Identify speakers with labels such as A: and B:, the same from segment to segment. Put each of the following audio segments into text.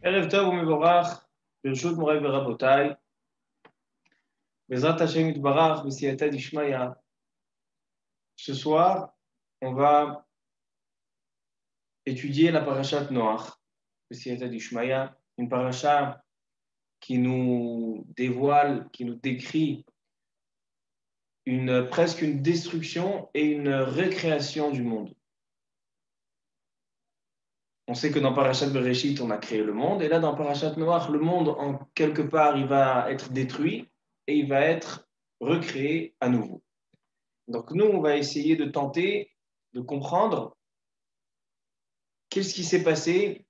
A: Erev Tov u'Mevorach, Birshut Moray Verabotai, Bezrat Hashem Yitbarach, B'siyata Dishmaya. Ce soir, on va étudier la parashat Noach, B'siyata Dishmaya, une parasha qui nous dévoile, qui nous décrit presque une destruction et une recréation du monde. On sait que dans Parashat Bereshit, on a créé le monde, et là, dans Parashat Noach, le monde, en quelque part, il va être détruit et il va être recréé à nouveau. Donc nous, on va essayer de tenter de comprendre qu'est-ce qui s'est passé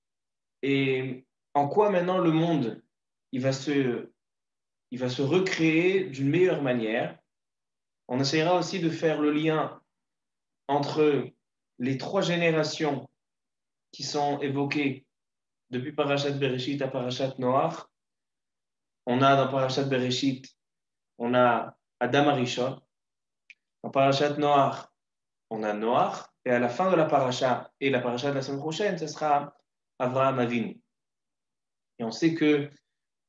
A: et en quoi maintenant le monde il va se recréer d'une meilleure manière. On essaiera aussi de faire le lien entre les trois générations qui sont évoquées depuis Parashat Bereshit à Parashat Noach. On a dans Parashat Bereshit, on a Adam Arishon. Dans Parashat Noach, on a Noach. Et à la fin de la parasha et la parasha de la semaine prochaine, ce sera Avraham Avinu. Et on sait que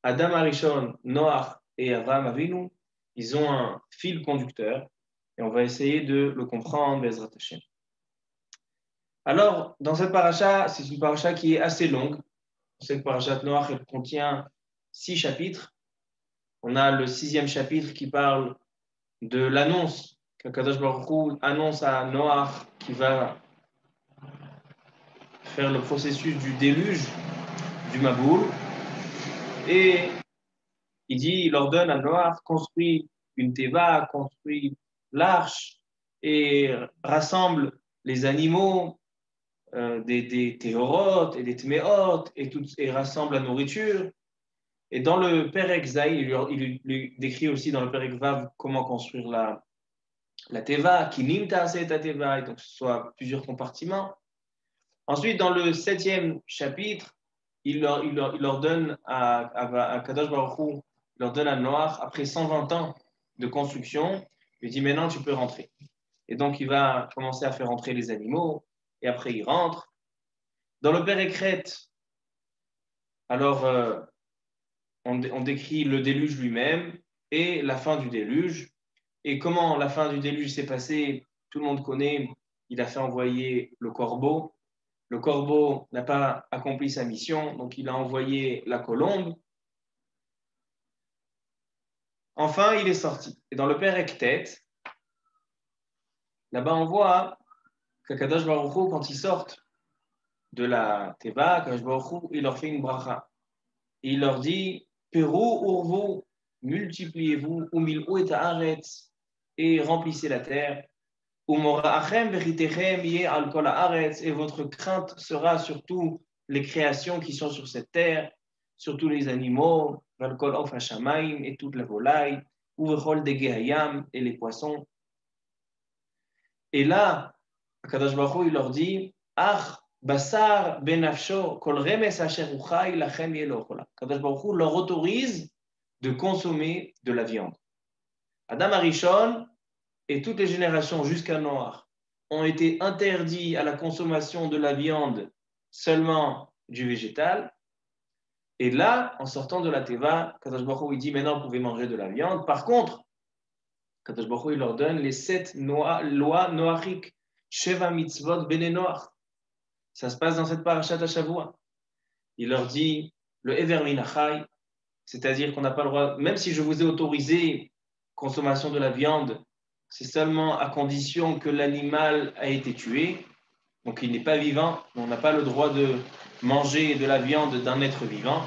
A: Adam Arishon, Noach et Avraham Avinu, ils ont un fil conducteur. Et on va essayer de le comprendre, Bezrat Hashem. Alors, dans cette parasha, c'est une parasha qui est assez longue. Cette parasha de Noach, elle contient 6 chapitres. On a le 6e chapitre qui parle de l'annonce qu'Akadosh Baruch Hu annonce à Noach qui va faire le processus du déluge du Maboul. Et il ordonne à Noach, construit une teva, construit l'arche et rassemble les animaux, des théorotes et des tméot et rassemble la nourriture. Et dans le Perek Zaï, il lui décrit aussi dans le Perek Vav comment construire la teva, qui nimta c'est ta teva, et donc ce soit plusieurs compartiments. Ensuite, dans le 7e chapitre, il ordonne à Kadosh Baruch Hu, il ordonne à Noach, après 120 ans de construction, il dit maintenant tu peux rentrer. Et donc il va commencer à faire entrer les animaux, et après il rentre. Dans le Périkret, alors on décrit le déluge lui-même et la fin du déluge. Et comment la fin du déluge s'est passée, tout le monde connaît, il a fait envoyer le corbeau. Le corbeau n'a pas accompli sa mission, donc il a envoyé la colombe. Enfin, il est sorti. Et dans le Perek Tet, là-bas on voit qu'Akadosh Baruch Hu, quand ils sortent de la Teva, Akadosh Baruch Hu, il leur fait une bracha. Et il leur dit, Peru urvu, multipliez-vous, umil'u et haaretz, et remplissez la terre. Et votre crainte sera sur toutes les créations qui sont sur cette terre, sur tous les animaux, et toute la volaille, et les poissons. Et là, Akadosh Baruch Hu, il leur dit, Ach, basar benafsho, kol remes asher uchai lachem yelochola. Akadosh Baruch Hu leur autorise de consommer de la viande. Adam Arishon et toutes les générations jusqu'à Noach ont été interdits à la consommation de la viande seulement du végétal. Et là, en sortant de la Teva, Kadosh Baruch Hu, il dit maintenant vous pouvez manger de la viande. Par contre, Kadosh Baruch Hu, il leur donne les 7 lois noachiques, Sheva mitzvot bene Noach. Ça se passe dans cette parashat Shavua. Il leur dit le Ever Minachai, c'est-à-dire qu'on n'a pas le droit, même si je vous ai autorisé consommation de la viande, c'est seulement à condition que l'animal a été tué, donc il n'est pas vivant, on n'a pas le droit de manger de la viande d'un être vivant.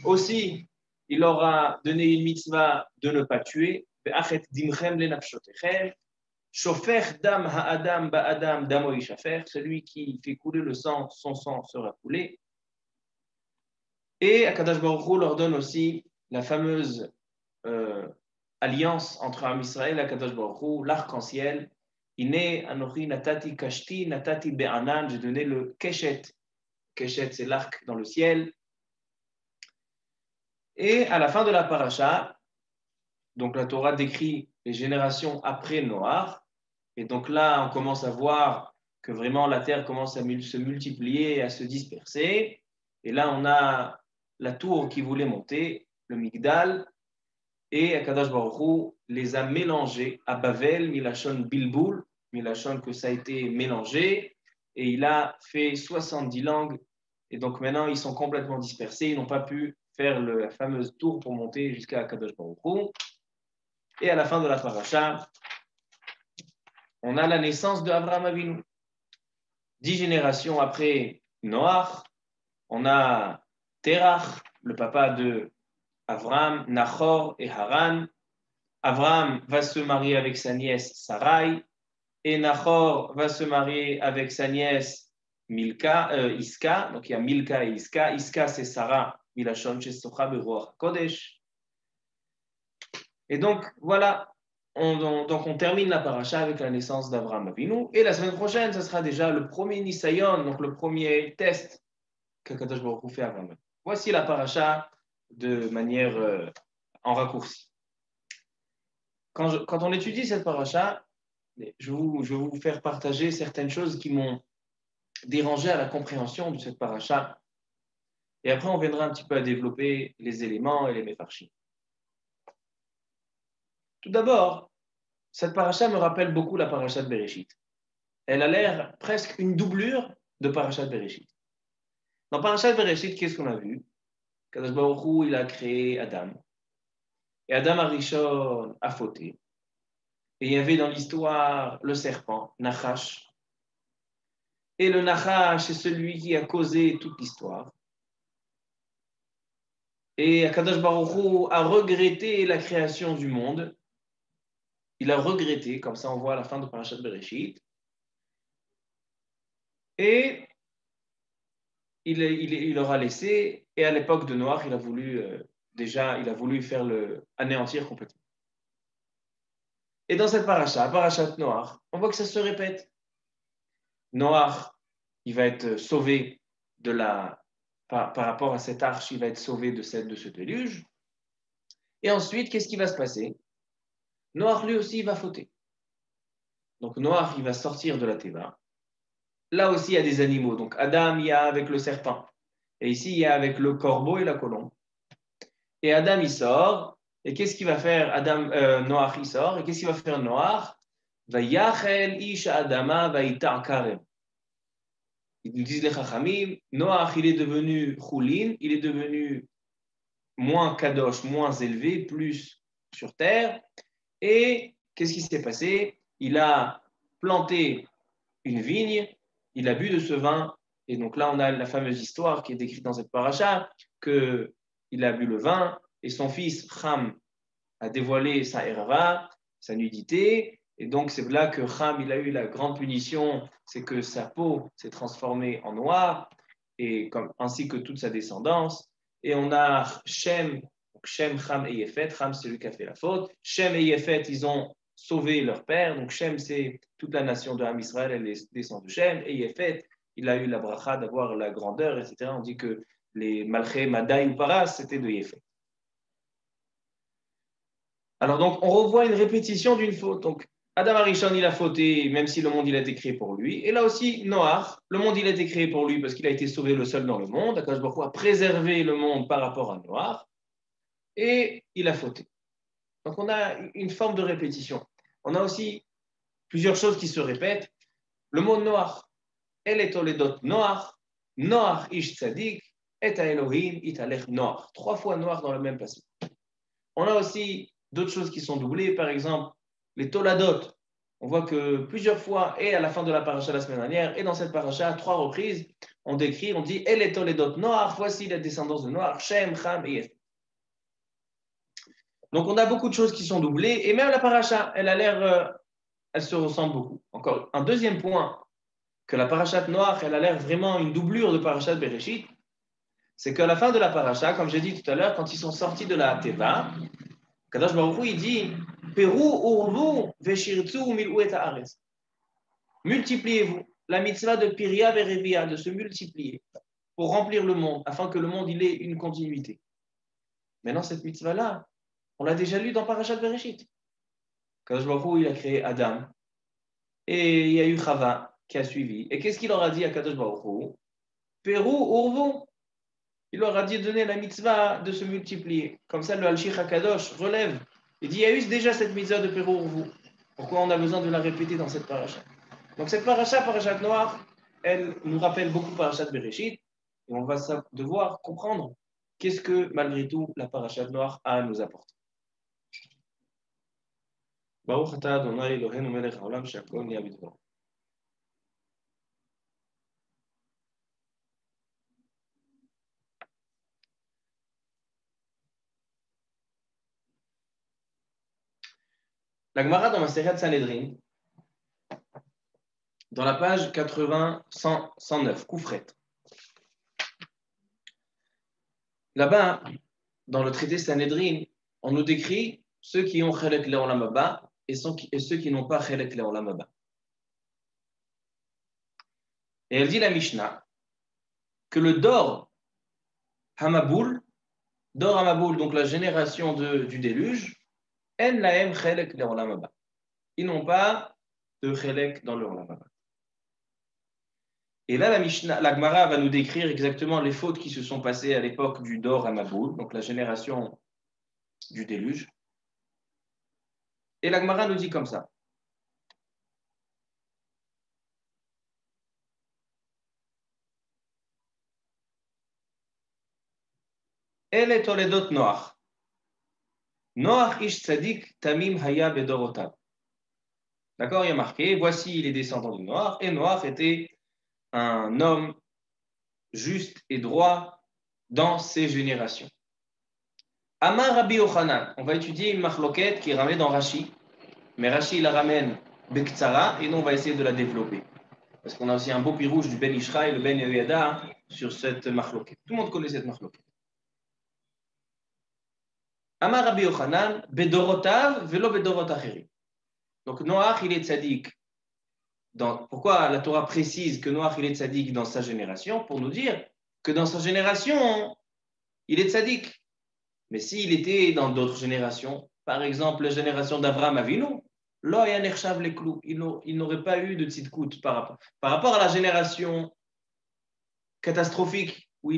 A: Aussi, il leur a donné une mitzvah de ne pas tuer, celui qui fait couler le sang, son sang sera coulé. Et Akadosh Baruch Hu leur donne aussi la fameuse alliance entre Am Israël et Akadosh Baruch Hu, l'arc-en-ciel. Iné anochi natati kashti natati be'anan, j'ai donné le keshet. Keshet, c'est l'arc dans le ciel. Et à la fin de la paracha, donc la Torah décrit les générations après Noach. Et donc là, on commence à voir que vraiment la terre commence à se multiplier et à se disperser. Et là, on a la tour qui voulait monter, le Migdal, et Akadosh Baruch Hu les a mélangés à Bavel, Milachon Bilboul, Milachon que ça a été mélangé, et il a fait 70 langues, et donc maintenant ils sont complètement dispersés, ils n'ont pas pu faire la fameuse tour pour monter jusqu'à Akadosh Baruch Hu. Et à la fin de la paracha, on a la naissance de Avraham Avinu. 10 générations après Noach, on a Terach, le papa de Avraham, Nachor et Haran. Avraham va se marier avec sa nièce Sarai, et Nachor va se marier avec sa nièce Iska. Donc il y a Milka et Iska. Iska, c'est Sarah, Milachon Shesocha Beruach Kodesh. Et donc, voilà, on termine la paracha avec la naissance d'Avraham Avinu. Et la semaine prochaine, ce sera déjà le premier Nisayon, donc le premier test que Kadosh Baruch Hu fait à Avraham. Voici la paracha de manière en raccourci. Quand on étudie cette paracha, je vais vous faire partager certaines choses qui m'ont dérangé à la compréhension de cette paracha. Et après, on viendra un petit peu à développer les éléments et les méfarchim. Tout d'abord, cette paracha me rappelle beaucoup la paracha de Bereshit. Elle a l'air presque une doublure de paracha de Bereshit. Dans paracha de Bereshit, qu'est-ce qu'on a vu? Kadosh Baruch Hu, il a créé Adam. Et Adam Arishon a fauté. Et il y avait dans l'histoire le serpent, Nachash. Et le Nachash, c'est celui qui a causé toute l'histoire. Et Kadosh Baruch Hu a regretté la création du monde. Il a regretté, comme ça on voit à la fin de Parashat Bereshit. Et il aura laissé, et à l'époque de Noach, il a voulu anéantir complètement. Et dans cette parasha de Noach, on voit que ça se répète. Noach, il va être sauvé par rapport à cette arche, il va être sauvé de ce déluge. Et ensuite, qu'est-ce qui va se passer? Noach, lui aussi, il va fauter. Donc Noach, il va sortir de la Teva. Là aussi, il y a des animaux. Donc Adam, il y a avec le serpent. Et ici, il y a avec le corbeau et la colombe. Et Adam, il sort. Et qu'est-ce qu'il va faire Noach, il sort. Et qu'est-ce qu'il va faire Noach? Vayachel ish adama vaïta karem. Ils nous disent les Chachamim, Noach, il est devenu choulin, il est devenu moins kadosh, moins élevé, plus sur terre. Et qu'est-ce qui s'est passé? Il a planté une vigne, il a bu de ce vin, et donc là on a la fameuse histoire qui est décrite dans cette paracha, qu'il a bu le vin, et son fils Ham a dévoilé sa erava, sa nudité, et donc c'est là que Ham il a eu la grande punition, c'est que sa peau s'est transformée en noir, ainsi que toute sa descendance, et on a Shem, Ham et Yefet. Ham c'est lui qui a fait la faute, Shem et Yefet ils ont sauvé leur père. Donc Shem, c'est toute la nation de Ham Israël, elle descend de Shem. Et Yefet, il a eu la bracha d'avoir la grandeur, etc. On dit que les Malché, Madaï ou Paras, c'était de Yefet. Alors donc, on revoit une répétition d'une faute. Donc, Adam Arishon, il a fauté, même si le monde, il a été créé pour lui. Et là aussi, Noach, le monde, il a été créé pour lui parce qu'il a été sauvé le seul dans le monde. Akadosh Baruch Hu a préservé le monde par rapport à Noach. Et il a fauté. Donc, on a une forme de répétition. On a aussi plusieurs choses qui se répètent. Le mot Noach, El et Toledot Noach, Noach ish tzadik, et Elohim italech Noach. 3 fois Noach dans le même passage. On a aussi d'autres choses qui sont doublées, par exemple, les Toladot. On voit que plusieurs fois, et à la fin de la paracha la semaine dernière, et dans cette paracha, 3 reprises, on dit El et Toledot Noach, voici la descendance de Noach, Shem, Ham et Yefet. Donc on a beaucoup de choses qui sont doublées, et même la paracha, elle se ressemble beaucoup. Encore un deuxième point, que la parachat Noach, elle a l'air vraiment une doublure de parachat Bereshit, c'est qu'à la fin de la paracha, comme j'ai dit tout à l'heure, quand ils sont sortis de la Teva, Kadosh Baruch Hu, il dit Peru urvu veshirtzu mil'u et haaretz. Multipliez-vous. La mitzvah de Piria Verevia, de se multiplier pour remplir le monde, afin que le monde il ait une continuité. Maintenant, cette mitzvah-là, on l'a déjà lu dans Parashat Bereshit. Kadosh Baruch Hu, il a créé Adam, et il y a eu Chava qui a suivi. Et qu'est-ce qu'il leur a dit à Kadosh Baruch Hu? Peru urvu. Il leur a dit de donner la mitzvah de se multiplier. Comme ça, le Al-Shikh HaKadosh relève. Il dit, il y a eu déjà cette mitzvah de Pérourvou. Pourquoi on a besoin de la répéter dans cette paracha? Donc cette paracha, parachat Noach, elle nous rappelle beaucoup parachat Bereshit. Et on va devoir comprendre qu'est-ce que, malgré tout, la parachat Noach a à nous apporter. Baruch atah Adonai Eloheinu melech haolam she'akol niya b'dvaro. La Gemara dans Masechet Sanhedrin, dans la page 109, Koufret. Là-bas, dans le traité Sanhedrin, on nous décrit ceux qui ont Chelek Le'olam Haba et ceux qui n'ont pas Chelek Le'olam Haba. Et elle dit la Mishnah que le Dor Hamaboul, donc la génération du déluge, En lahem Chelek Le'olam Haba. Ils n'ont pas de Chelek dans le Olam Haba. Et là, la Gemara va nous décrire exactement les fautes qui se sont passées à l'époque du Dor Hamaboul, donc la génération du déluge. Et la Gemara nous dit comme ça. Elle est Toledot Noach. Noach ish tzadik tamim haya bedorotav. D'accord, il y a marqué, voici les descendants de Noach, et Noach était un homme juste et droit dans ses générations. Amar Rabbi Yochanan, on va étudier une machloket qui est ramenée dans Rashi, mais Rashi la ramène Bektsara, et nous on va essayer de la développer. Parce qu'on a aussi un beau pirouge du Ben Ishra et le Ben Yehoyada sur cette machloket. Tout le monde connaît cette machloket. Amar Rabbi Yochanan, bedorotav velo bedorot acherim. Donc Noach, il est tzaddik. Pourquoi la Torah précise que Noach, il est tzaddik dans sa génération? Pour nous dire que dans sa génération, il est tzaddik. Mais s'il était dans d'autres générations, par exemple la génération d'Abraham Avinu, lo ya nechshav leklou, il n'aurait pas eu de tzidkout par rapport à la génération catastrophique où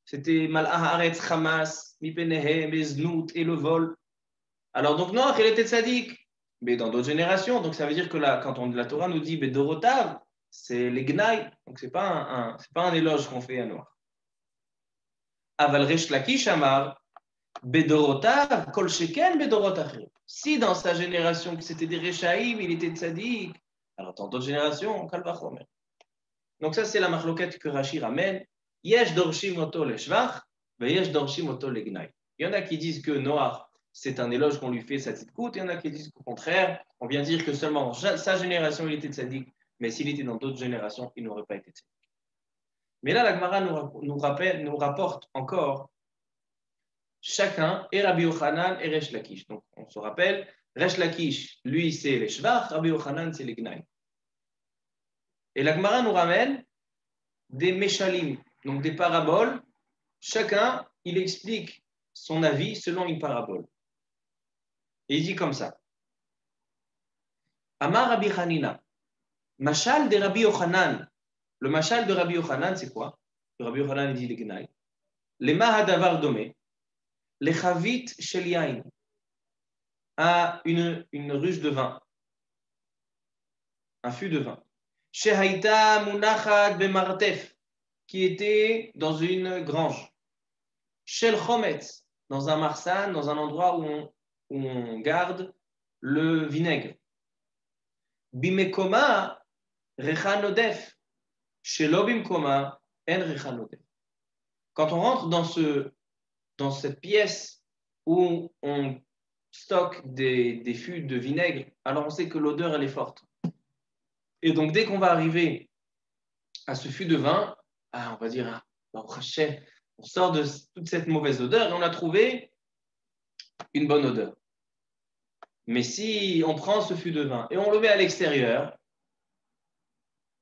A: c'était Mal'ah Haaretz, Hamas, Mipenehem, Eznout et le vol. Alors donc Noach, il était tzaddik. Mais dans d'autres générations, donc ça veut dire que là, quand la Torah nous dit Bedorotav, c'est les Gnaï, donc c'est pas un éloge qu'on fait à Noach. Aval Resh Lakish Amar, Bedorotav, Kol Sheken Bedorot Acher. Si dans sa génération, c'était des Rechaïm, il était tzaddik, alors dans d'autres générations, Kal Vachomer. Donc ça, c'est la machloket que Rashi ramène. Yesh Dorshim Oto Leshvach, Yesh Dorshim Oto Legnaï. Il y en a qui disent que Noach, c'est un éloge qu'on lui fait, sa tzidkout, et il y en a qui disent qu'au contraire, on vient dire que seulement sa génération, il était tzaddik, mais s'il était dans d'autres générations, il n'aurait pas été tzaddik. Mais là, la Gemara nous rapporte encore chacun, et Rabbi Yochanan et Resh Lakish. Donc, on se rappelle, Resh Lakish, lui, c'est les shvach, Rabbi Yochanan, c'est les gnaï. Et la Gemara nous ramène des meshalim, donc des paraboles. Chacun, il explique son avis selon une parabole. Et il dit comme ça. Amar Rabbi Hanina, Mashal de Rabbi Yochanan. Le Mashal de Rabbi Yochanan, c'est quoi? Le Rabbi Yochanan, il dit les Gnaï. Les Mahadavar Domé, les Chavit Shel Yain, à une ruche de vin, un fût de vin. Shehaïta Munachat Bemartef, qui était dans une grange. Shel Chometz, dans un marsan, dans un endroit où on garde le vinaigre. Bimekoma Rechanodef. Shelo Bimkoma En Rechanodef. Quand on rentre dans cette pièce où on stocke des fûts de vinaigre, alors on sait que l'odeur, elle est forte. Et donc, dès qu'on va arriver à ce fût de vin, on va dire, on sort de toute cette mauvaise odeur et on a trouvé une bonne odeur. Mais si on prend ce fût de vin et on le met à l'extérieur,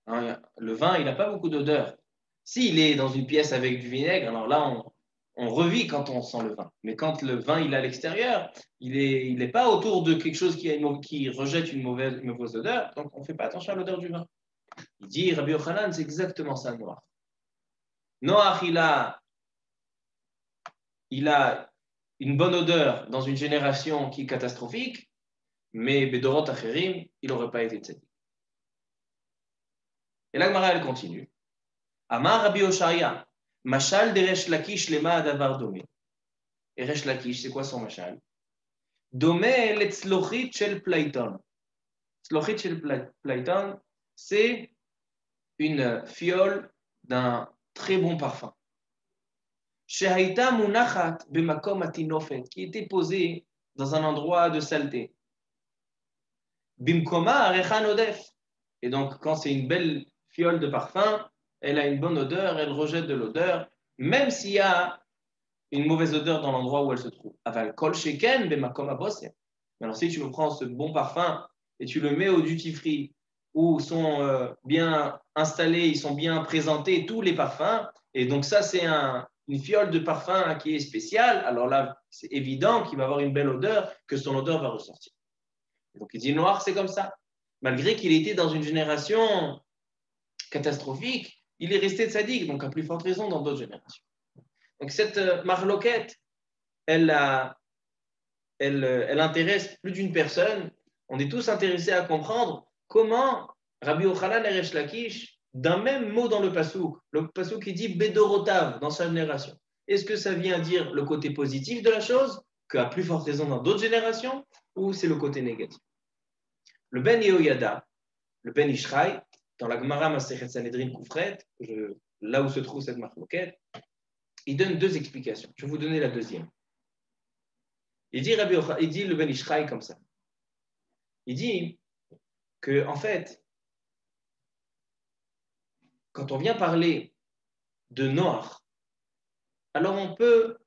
A: le vin, il n'a pas beaucoup d'odeur. S'il est dans une pièce avec du vinaigre, alors là, on revit quand on sent le vin. Mais quand le vin, il est à l'extérieur, il n'est pas autour de quelque chose qui rejette une mauvaise odeur, donc on ne fait pas attention à l'odeur du vin. Il dit, Rabbi Yochanan, c'est exactement ça, Noach. Noach, il a il a une bonne odeur dans une génération qui est catastrophique, mais Bedorot Acherim, il n'aurait pas été tzaddik. Et la Gemara, elle continue. Amar Rabbi Oshaya, Mashal de Resh Lakish lema adavar domé. Et Resh Lakish, c'est quoi son mashal? Domé le tzlochit shel Platon. Tzlochit shel Platon, c'est une fiole d'un très bon parfum. Shehaïta munachat bemakom atinofet, qui était posée dans un endroit de saleté. Bimkoma arechan odef. Et donc, quand c'est une belle fiole de parfum, elle a une bonne odeur, elle rejette de l'odeur, même s'il y a une mauvaise odeur dans l'endroit où elle se trouve. Aval kol sheken bemakom abosem. Alors, si tu me prends ce bon parfum et tu le mets au duty free, où sont bien installés, ils sont bien présentés tous les parfums, et donc ça, c'est une fiole de parfum qui est spéciale, alors là, c'est évident qu'il va avoir une belle odeur, que son odeur va ressortir. Et donc, il dit noir, c'est comme ça. Malgré qu'il était dans une génération catastrophique, il est resté tzaddik, donc à plus forte raison dans d'autres générations. Donc, cette marloquette, elle intéresse plus d'une personne. On est tous intéressés à comprendre comment Rabbi Yochanan et Resh Lakish, d'un même mot dans le passouk qui dit Bedorotav dans sa génération. Est-ce que ça vient dire le côté positif de la chose, qu'à plus forte raison dans d'autres générations, ou c'est le côté négatif? Le Ben Yehoyada, le Ben Ishraï, dans la Gemara Masechet Sanhedrin Koufret, là où se trouve cette marloquette, il donne deux explications. Je vais vous donner la deuxième. Il dit le Ben Ishraï comme ça. Il dit que, en fait, quand on vient parler de Noach, alors on peut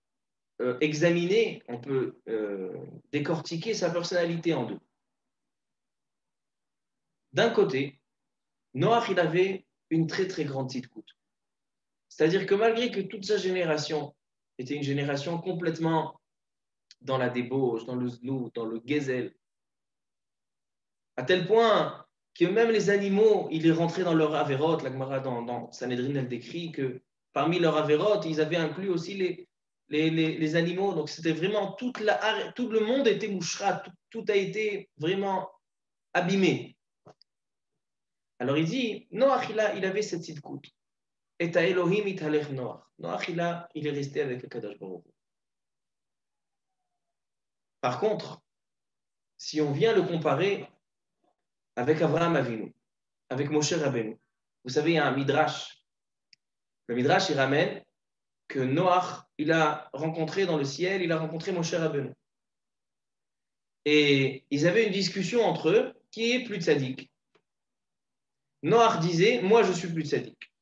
A: examiner, on peut décortiquer sa personnalité en deux. D'un côté, Noach, il avait une très très grande tzidkout. C'est-à-dire que malgré que toute sa génération était une génération complètement dans la débauche, dans le znou, dans le gezel, à tel point que même les animaux, il est rentré dans leur avérote. La Gemara dans Sanhedrin, elle décrit que parmi leurs avérotes, ils avaient inclus aussi les animaux. Donc c'était vraiment tout le monde était mouchra, tout a été vraiment abîmé. Alors il dit, Noach, il avait cette tzidkout. Et à Elohim italech Noach. Noach, il est resté avec le Kadosh Baruch Hu. Par contre, si on vient le comparer avec Avraham Avinu, avec Moshe Rabbeinu, vous savez, il y a un midrash. Le midrash, il ramène que Noach, il a rencontré dans le ciel, il a rencontré Moshe Rabbeinu. Et ils avaient une discussion entre eux, qui est plus tzaddik. Noach disait, moi je suis plus tzaddik.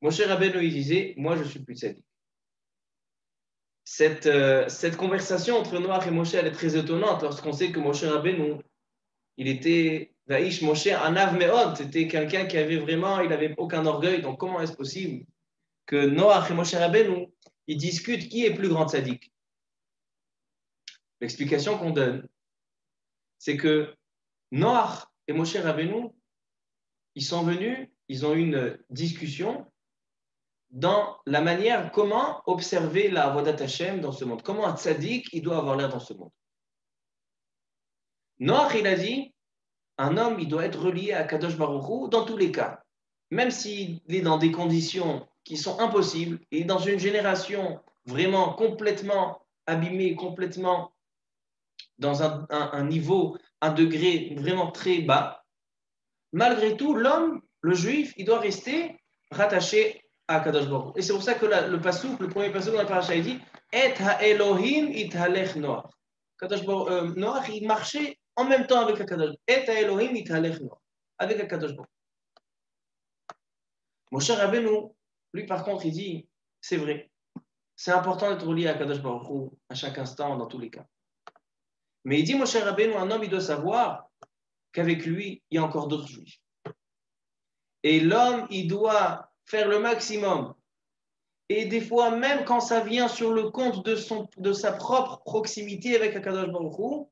A: Moshe Rabbeinu, il disait, moi je suis plus tzaddik. Cette conversation entre Noach et Moshe, elle est très étonnante lorsqu'on sait que Moshe Rabbeinu, il était Vaïsh Moshe Anav Meod, c'était quelqu'un qui avait vraiment, il n'avait aucun orgueil. Donc comment est-ce possible que Noach et Moshe Rabbeinu, ils discutent qui est plus grand tzaddik? L'explication qu'on donne, c'est que Noach et Moshe Rabbeinu, ils sont venus, ils ont eu une discussion dans la manière comment observer la Avodat Hashem dans ce monde. Comment un tzaddik, il doit avoir l'air dans ce monde. Noach, il a dit, un homme, il doit être relié à Kadosh Baruch Hu dans tous les cas. Même s'il est dans des conditions qui sont impossibles, et dans une génération vraiment complètement abîmée, complètement dans un niveau, un degré vraiment très bas, malgré tout, l'homme, le juif, il doit rester rattaché à Kadosh Baruch Hu. Et c'est pour ça que le premier passouk dans la paracha, il dit Et ha-Elohim ithalech Noach. Noach, il marchait en même temps avec Akadosh. Et ha-Elohim ithalech Noach. Avec Akadosh Baruch Hu. Moshe Rabbeinu, lui par contre, il dit c'est vrai, c'est important d'être lié à Akadosh Baruch Hu à chaque instant, dans tous les cas. Mais il dit Moshe Rabbeinu, un homme, il doit savoir qu'avec lui, il y a encore d'autres juifs. Et l'homme, il doit faire le maximum. Et des fois, même quand ça vient sur le compte de sa propre proximité avec Akadosh Baruch Hu,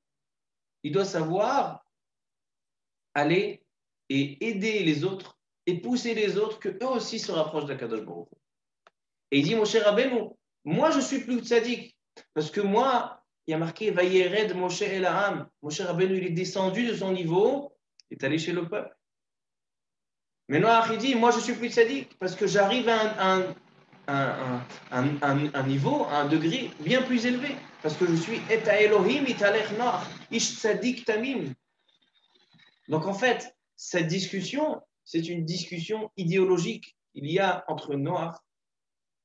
A: il doit savoir aller et aider les autres et pousser les autres que eux aussi se rapprochent d'Akadosh Baruch Hu. Et il dit Moshe Rabbeinu, moi je suis plus tzaddik. Parce que moi, il y a marqué Vayered Moshe El Ha'am. Moshe Rabbeinu, il est descendu de son niveau, il est allé chez le peuple. Mais Noach, il dit, moi je suis plus tzaddik parce que j'arrive à un niveau, à un degré bien plus élevé. Parce que je suis Et Elohim italech Noach, ish tzaddik tamim. Donc en fait, cette discussion, c'est une discussion idéologique qu'il y a entre Noach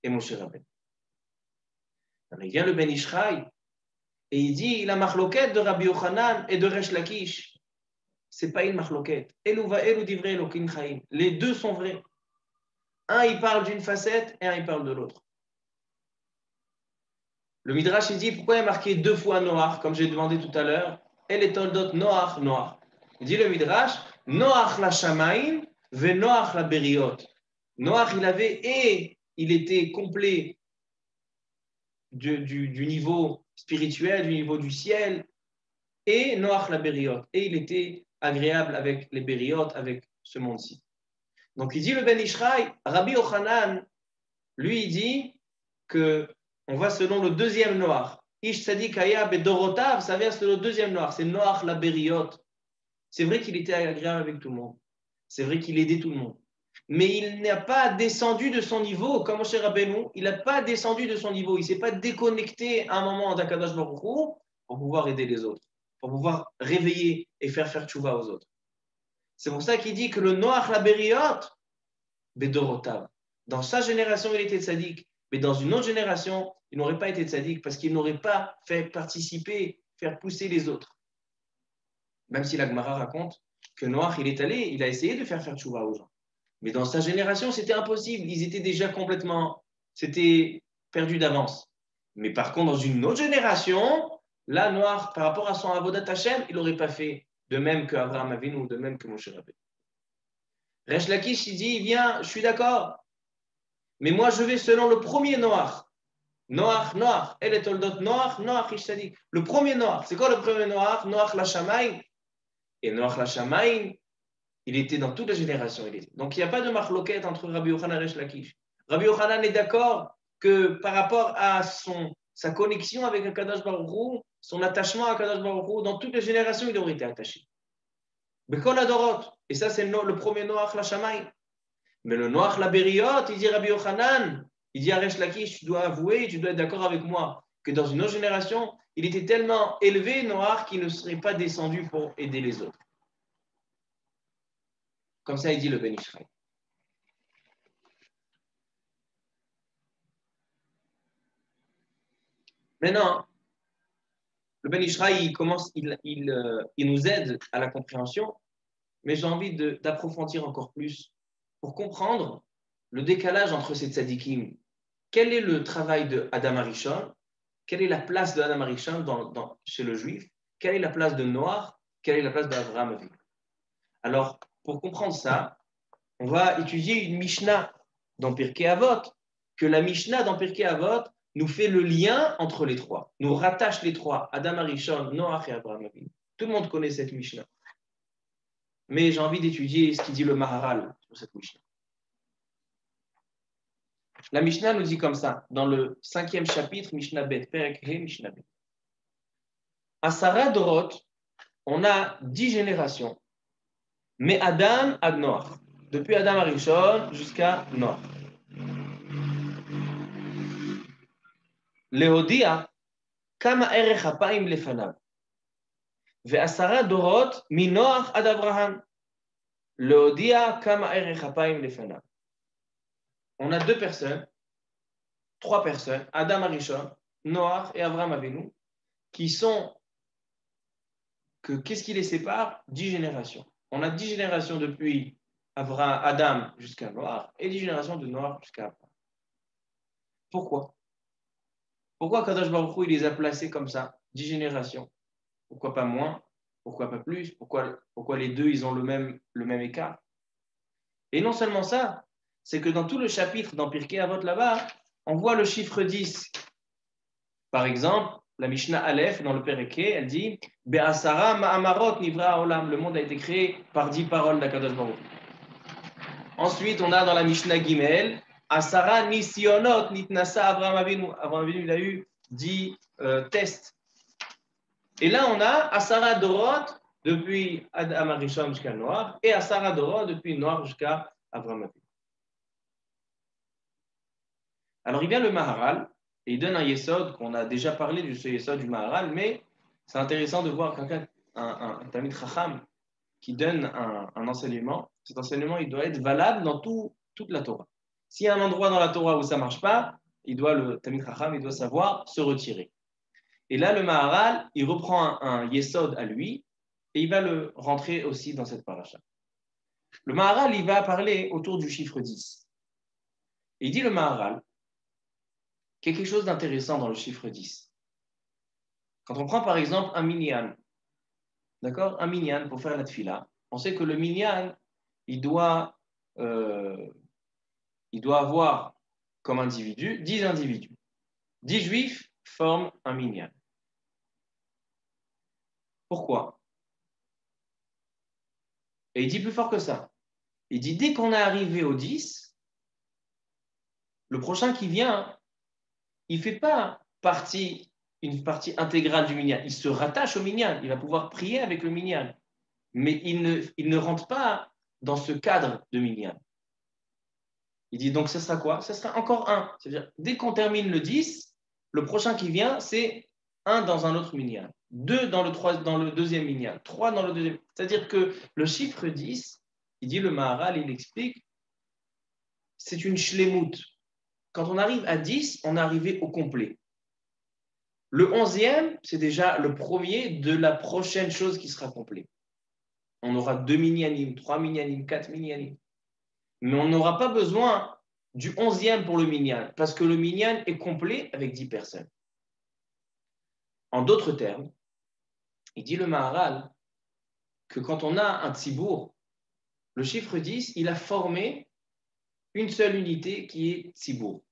A: et Moshe Rabbeinu. Il vient le Ben Ishraï et il dit la marloquette de Rabbi Yochanan et de Resh Lakish. C'est pas une marloquette. Les deux sont vrais. Un, il parle d'une facette et un, il parle de l'autre. Le Midrash, il dit pourquoi il y a marqué deux fois Noach, comme j'ai demandé tout à l'heure. Elle est toldot Noach, Noach. Il dit le Midrash Noach la Shamaim ve Noach la Beriot. Noach, il était complet du niveau spirituel, du niveau du ciel, et Noach la Beriot. Et il était agréable avec les Beriot, avec ce monde-ci. Donc il dit le Ben Ishraï, Rabbi Yochanan, lui il dit que on va selon le deuxième Noach. Ish Tzadik Haya Bedorotav, ça vient selon le deuxième Noach, c'est Noach la Beriot. C'est vrai qu'il était agréable avec tout le monde. C'est vrai qu'il aidait tout le monde. Mais il n'a pas descendu de son niveau, comme Moshe Rabbeinu, il n'a pas descendu de son niveau. Il ne s'est pas déconnecté à un moment d'Akadosh Baruch Hu pour pouvoir aider les autres, pour pouvoir réveiller et faire tchouva aux autres. C'est pour ça qu'il dit que le Noach la Beriot, Bedorotav. Dans sa génération, il était tzaddik, mais dans une autre génération, il n'aurait pas été tzaddik parce qu'il n'aurait pas fait participer, faire pousser les autres. Même si la Gemara raconte que Noach, il a essayé de faire tchouva aux gens. Mais dans sa génération, c'était impossible. Ils étaient déjà c'était perdu d'avance. Mais par contre, dans une autre génération, là, Noach, par rapport à son avodat Hashem, il n'aurait pas fait de même que Abraham Avinu ou de même que Moshe Rabbeinu. Resh Lakish, il dit, viens, je suis d'accord. Mais moi, je vais selon le premier Noach. Noach. Elle est toldot Noach, Ish Tzadik. Le premier Noach. C'est quoi le premier Noach? Noach la Shamaïm. Et Noach la Shamaïm, il était dans toute la génération. Donc, il n'y a pas de marloquette entre Rabbi Yochanan et Resh Lakish. Rabbi Yochanan est d'accord que par rapport à sa connexion avec Akadosh Baruch Hu, son attachement à Akadosh Baruch Hu, dans toutes les générations, il aurait été attaché. Bekol Adorot. Et ça, c'est le premier Noach la Shamaï. Mais le Noach la Beriot, il dit Rabbi Yochanan, il dit à Resh Lakish, tu dois avouer, tu dois être d'accord avec moi, que dans une autre génération, il était tellement élevé, Noach, qu'il ne serait pas descendu pour aider les autres. Comme ça, il dit le Ben Ishraï. Maintenant, le Ben Ishraï, il nous aide à la compréhension, mais j'ai envie d'approfondir encore plus pour comprendre le décalage entre ces tzadikim. Quel est le travail de Adam Arishon? Quelle est la place de Adam Arishon chez le juif? Quelle est la place de Noach? Quelle est la place d'Abraham Avinu? Alors, pour comprendre ça, on va étudier une Mishnah dans Pirkei Avot, que la Mishnah dans Pirkei Avot nous fait le lien entre les trois, nous rattache les trois, Adam Arishon, Noach et Abraham Avinu. Tout le monde connaît cette Mishnah. Mais j'ai envie d'étudier ce qu'il dit le Maharal sur cette Mishnah. La Mishnah nous dit comme ça, dans le 5e chapitre, Mishnah Bet, Perek He, Mishnah Bet. À Sarah Dorot, on a 10 générations, mais Adam ad Noach, depuis Adam Arishon jusqu'à Noach. Leodia, kama erech hapaim lefanav. Ve'asara dorot minoach ad Abraham. Leodia, kama erech hapaim lefanav. On a trois personnes, Adam Arishon, Noach et Abraham Avinu, qu'est-ce qui les sépare? 10 générations. On a 10 générations depuis Adam jusqu'à Noach et 10 générations de Noach jusqu'à Abraham. Pourquoi Kadosh Baruch Hu, il les a placés comme ça, 10 générations? Pourquoi pas moins? Pourquoi pas plus? Pourquoi les deux, ils ont le même écart? Et non seulement ça, c'est que dans tout le chapitre, dans Pirkei Avot là-bas, on voit le chiffre 10. Par exemple, la Mishnah Aleph, dans le Pereke, elle dit « Be'asara ma'amarot nivra olam » le monde a été créé par 10 paroles d'Akadosh Baruch. Ensuite, on a dans la Mishnah Gimel Asara nisionot nitnasa Avraham Avinu. Avraham Avinu, il a eu 10 tests. Et là, on a Asara Dorot depuis Adam Arishon jusqu'à Noir et Asara Dorot depuis Noir jusqu'à Avraham Avinu. Alors, il vient le Maharal et il donne un Yesod qu'on a déjà parlé de ce Yesod du Maharal, mais c'est intéressant de voir quelqu'un, un Talmid Chacham, qui donne un enseignement. Cet enseignement, il doit être valable dans toute la Torah. S'il y a un endroit dans la Torah où ça ne marche pas, le Talmid Chacham, il doit savoir se retirer. Et là, le Maharal, il reprend un Yesod à lui et il va le rentrer aussi dans cette paracha. Le Maharal, il va parler autour du chiffre 10. Et il dit le Maharal qu'il y a quelque chose d'intéressant dans le chiffre 10. Quand on prend par exemple un minyan, d'accord, un minyan pour faire la tfila, on sait que le minyan, il doit avoir comme individu 10 individus. 10 juifs forment un minyan. Pourquoi? Et il dit plus fort que ça. Il dit dès qu'on est arrivé au 10, le prochain qui vient, il ne fait pas une partie intégrale du minyan. Il se rattache au minyan. Il va pouvoir prier avec le minyan. Mais il ne rentre pas dans ce cadre de minyan. Il dit donc ce sera quoi? Ce sera encore un. C'est-à-dire, dès qu'on termine le 10, le prochain qui vient, c'est un dans un autre minyan, 2 dans le deuxième minyan, 3 dans le deuxième. C'est-à-dire que le chiffre 10, il dit le Maharal, il explique, c'est une shlemut. Quand on arrive à 10, on est arrivé au complet. Le 11e, c'est déjà le premier de la prochaine chose qui sera complet. On aura 2 minyanim, 3 minyanim, 4 minyanim. Mais on n'aura pas besoin du 11e pour le minyan, parce que le minyan est complet avec 10 personnes. En d'autres termes, il dit le Maharal que quand on a un tzibour, le chiffre 10, il a formé une seule unité qui est tzibour.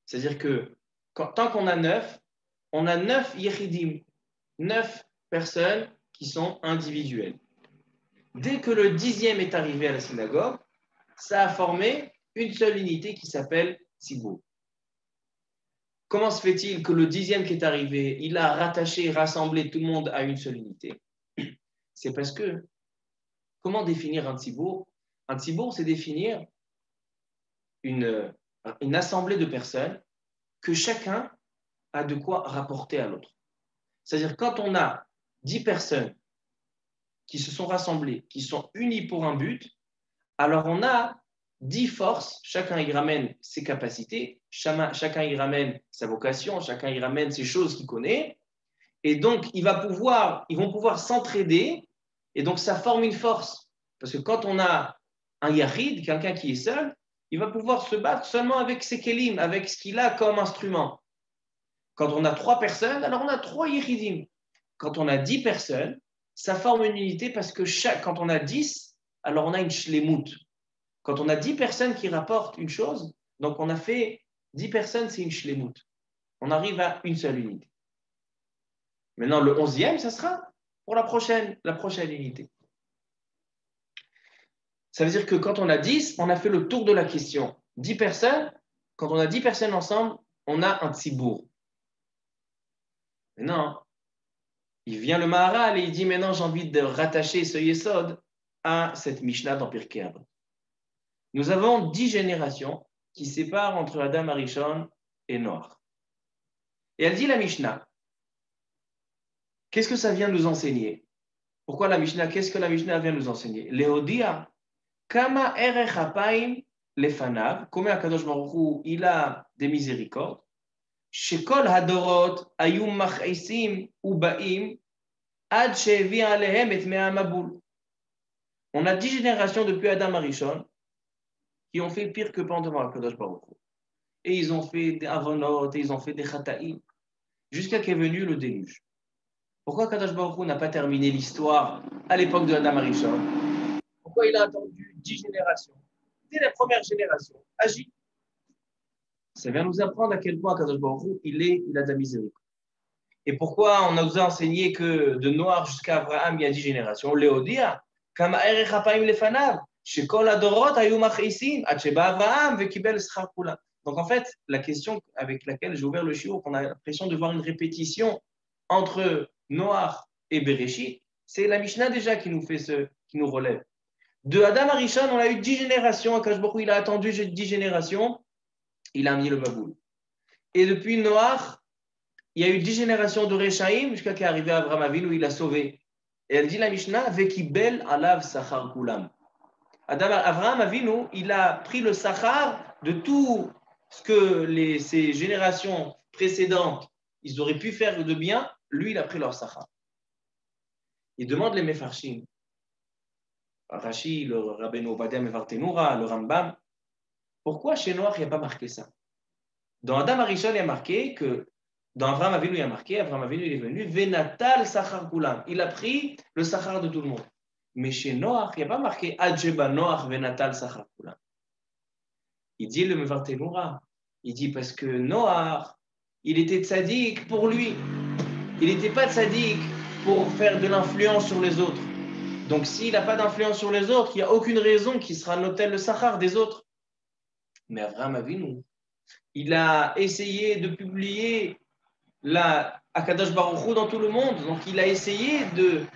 A: C'est-à-dire que tant qu'on a 9, on a 9 yechidim, 9 personnes qui sont individuelles. Dès que le 10e est arrivé à la synagogue, ça a formé une seule unité qui s'appelle tzibour. Comment se fait-il que le 10e qui est arrivé, il a rattaché et rassemblé tout le monde à une seule unité? C'est parce que, comment définir un tzibour? Un tzibour, c'est définir une assemblée de personnes que chacun a de quoi rapporter à l'autre. C'est-à-dire quand on a 10 personnes qui se sont rassemblées, qui sont unies pour un but, alors on a 10 forces, chacun y ramène ses capacités, chacun y ramène sa vocation, chacun y ramène ses choses qu'il connaît, et donc ils vont pouvoir s'entraider, et donc ça forme une force. Parce que quand on a un yachid, quelqu'un qui est seul, il va pouvoir se battre seulement avec ses kelim, avec ce qu'il a comme instrument. Quand on a 3 personnes, alors on a 3 yechidim. Quand on a 10 personnes, ça forme une unité parce que quand on a 10, alors on a une shlemut. Quand on a 10 personnes qui rapportent une chose, donc on a fait 10 personnes, c'est une shlemut. On arrive à une seule unité. Maintenant, le 11e, ça sera pour la prochaine unité. Ça veut dire que quand on a 10, on a fait le tour de la question. 10 personnes, quand on a 10 personnes ensemble, on a un tzibour. Maintenant, il vient le Maharal et il dit maintenant j'ai envie de rattacher ce Yesod à cette Mishnah dans Pirkei Avot. Nous avons 10 générations qui séparent entre Adam Arishon et Noach. Et elle dit la Mishnah. Qu'est-ce que ça vient nous enseigner? Pourquoi la Mishnah? Qu'est-ce que la Mishnah vient nous enseigner? Lehodia, Kama erech hapaim lefanav, combien Akadosh Baruch Hu, il a des miséricordes. Shekol hadorot ayum mach'isim ubaim ad shevi alehem et mea maboul. On a 10 générations depuis Adam Arishon qui ont fait pire que pendant Akadosh Baruch Hu. Et ils ont fait des avonot, et ils ont fait des chataïm, jusqu'à qu'est venu le déluge. Pourquoi Akadosh Baruch Hu n'a pas terminé l'histoire à l'époque de Adam Arishon? Pourquoi il a attendu 10 générations? Dès la première génération, agit. Ça vient nous apprendre à quel point Akadosh Baruch Hu, il a de la miséricorde. Et pourquoi on nous a enseigné que de Noach jusqu'à Abraham, il y a 10 générations? Léodia, Kama erech hapaim lefanav. Shekol Adorot Hayu Machisim, Ad Sheba Avraham Vekibel Schar Kulam. Donc en fait, la question avec laquelle j'ai ouvert le shiur, qu'on a l'impression de voir une répétition entre Noach et Bereshit, c'est la Mishnah déjà qui nous relève. De Adam à Rishon, on a eu 10 générations. Akash Baruch Hu, il a attendu 10 générations, il a mis le baboul. Et depuis Noach, il y a eu 10 générations de Rechaim jusqu'à qu'il est arrivé à Abraham Avinu où il a sauvé. Et elle dit la Mishnah, Vekibel alav sachar kulam. Abraham Avinu, il a pris le sachar de tout ce que ces générations précédentes, ils auraient pu faire de bien. Lui, il a pris leur sachar. Il demande les Mefarshim, Rashi, le Rabbeinu Obadiah Mevartenura, le Rambam, pourquoi chez Noach, il n'y a pas marqué ça? Dans Adam Arishon, il y a marqué que, dans Avraham Avinu, il y a marqué, Avraham Avinu, il est venu, Venatal Sachar Kulam. Il a pris le Sachar de tout le monde. Mais chez Noach, il n'y a pas marqué Adjeba Noach Venatal Sachar Kulam. Il dit le Mevartenura, il dit parce que Noach, il était tzaddik pour lui. Il n'était pas tzaddik pour faire de l'influence sur les autres. Donc, s'il n'a pas d'influence sur les autres, il n'y a aucune raison qu'il sera notel le Sachar des autres. Mais Avraham Avinu, il a essayé de publier la Akadosh Baruch Hu dans tout le monde. Donc, il a essayé de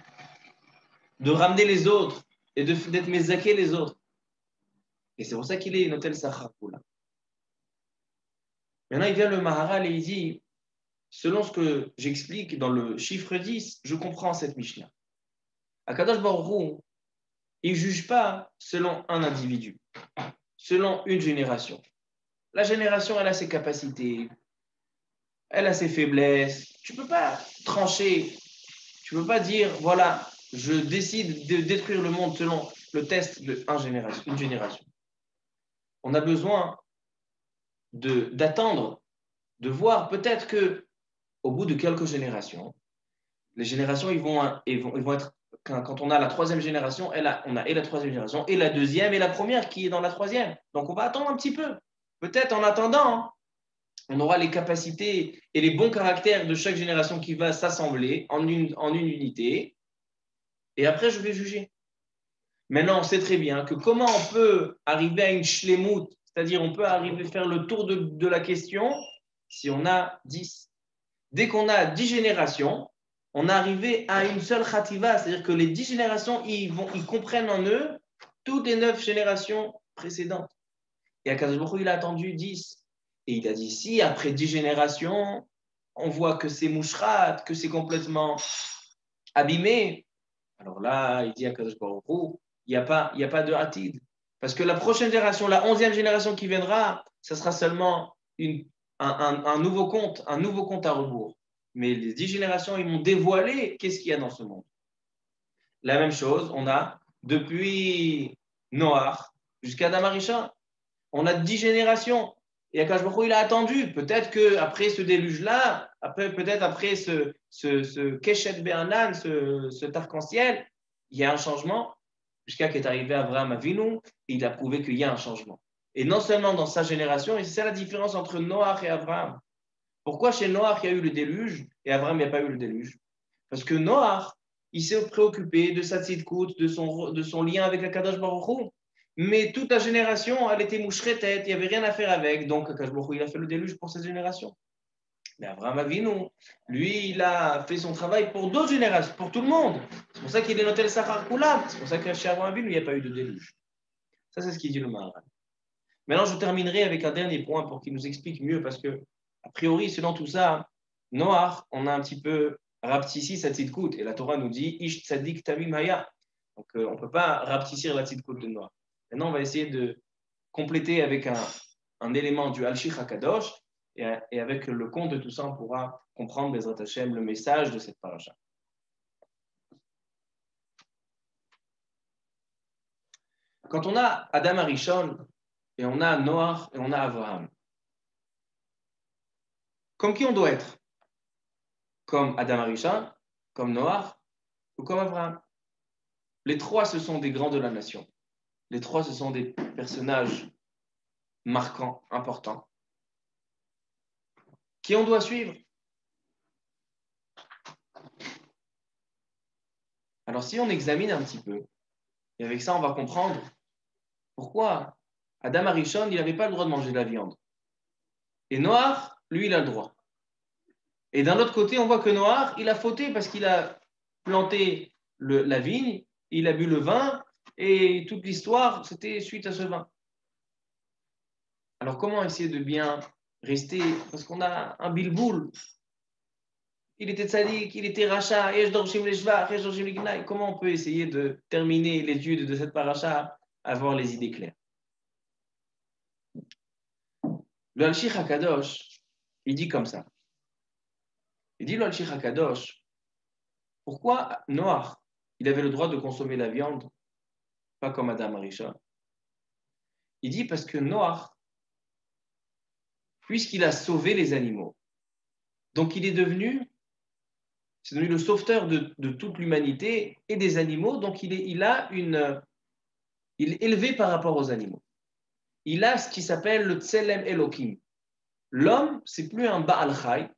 A: ramener les autres et d'être mézaké les autres. Et c'est pour ça qu'il est notel Sachar. Maintenant, il vient le Maharal et il dit, selon ce que j'explique dans le chiffre 10, je comprends cette Mishnah. Akadosh Baruch Hu, il ne juge pas selon un individu, selon une génération. La génération, elle a ses capacités, elle a ses faiblesses. Tu ne peux pas trancher, tu ne peux pas dire, voilà, je décide de détruire le monde selon le test une génération. On a besoin d'attendre, de voir peut-être que au bout de quelques générations, les générations, ils vont être, quand on a la troisième génération, on a et la troisième génération, et la deuxième, et la première qui est dans la troisième. Donc, on va attendre un petit peu. Peut-être en attendant, on aura les capacités et les bons caractères de chaque génération qui va s'assembler en une unité. Et après, je vais juger. Maintenant, on sait très bien que comment on peut arriver à une shlemut, c'est-à-dire on peut arriver à faire le tour de la question si on a 10. Dès qu'on a 10 générations, on est arrivé à une seule khativa, c'est-à-dire que les 10 générations, ils comprennent en eux toutes les 9 générations précédentes. Et Akadosh Baruch Hu, il a attendu 10. Et il a dit, si après 10 générations, on voit que c'est mouchrat, que c'est abîmé, alors là, il dit à Akadosh Baruch Hu, il n'y a pas de hatid. Parce que la prochaine génération, la 11e génération qui viendra, ça sera seulement un nouveau compte à rebours. Mais les 10 générations, ils m'ont dévoilé qu'est-ce qu'il y a dans ce monde. La même chose, on a depuis Noach jusqu'à Adam Arisha, on a 10 générations. Et Akash Baruch Hu, il a attendu. Peut-être qu'après ce déluge-là, peut-être après ce Keshet Be'anan, cet arc-en-ciel, il y a un changement. Jusqu'à qu'est arrivé Abraham Avinu, et il a prouvé qu'il y a un changement. Et non seulement dans sa génération, et c'est ça la différence entre Noach et Abraham. Pourquoi chez Noach il y a eu le déluge et Abraham il n'y a pas eu le déluge? Parce que Noach, il s'est préoccupé de sa tzidkout, de son lien avec Akadosh Baruch Hu. Mais toute la génération, elle était moucheretette, il n'y avait rien à faire avec. Donc, Akadosh Baruch Hu, il a fait le déluge pour cette génération. Mais Abraham Avinu, lui, il a fait son travail pour d'autres générations, pour tout le monde. C'est pour ça qu'il est noté le Sachar Kulam. C'est pour ça que chez Abraham Avinu, il n'y a pas eu de déluge. Ça, c'est ce qu'il dit le Maharal. Maintenant, je terminerai avec un dernier point pour qu'il nous explique mieux, parce que, a priori, selon tout ça, Noach, on a un petit peu rapetissé sa tzidkout. Et la Torah nous dit Ish tzadik tamim haya. Donc, on ne peut pas rapetissir la tzidkout de Noach. Maintenant, on va essayer de compléter avec un élément du Al-Shich HaKadosh. Et avec le compte de tout ça, on pourra comprendre, Bezrat Hashem, le message de cette paracha. Quand on a Adam Arishon, et on a Noach, et on a Abraham, comme qui on doit être? Comme Adam Arishon, comme Noach, ou comme Abraham? Les trois, ce sont des grands de la nation. Les trois, ce sont des personnages marquants, importants. Qui on doit suivre? Alors, si on examine un petit peu, et avec ça, on va comprendre Pourquoi? Adam Arishon, il n'avait pas le droit de manger de la viande. Et Noach, lui, il a le droit. Et d'un autre côté, on voit que Noach, il a fauté parce qu'il a planté la vigne, il a bu le vin, et toute l'histoire, c'était suite à ce vin. Alors, comment essayer de bien rester? Parce qu'on a un bilboul. Il était tzaddik, il était rachat, comment on peut essayer de terminer l'étude de cette paracha, avoir les idées claires? Le Al-Shich HaKadosh, il dit comme ça. Il dit le Al-Shich HaKadosh, pourquoi Noach, il avait le droit de consommer la viande, pas comme Adam Arishon? Il dit parce que Noach, puisqu'il a sauvé les animaux, donc il est devenu, c'est devenu le sauveteur de toute l'humanité et des animaux, donc il est élevé par rapport aux animaux. Il a ce qui s'appelle le Tselem Elohim. L'homme, c'est plus un Baal Chai.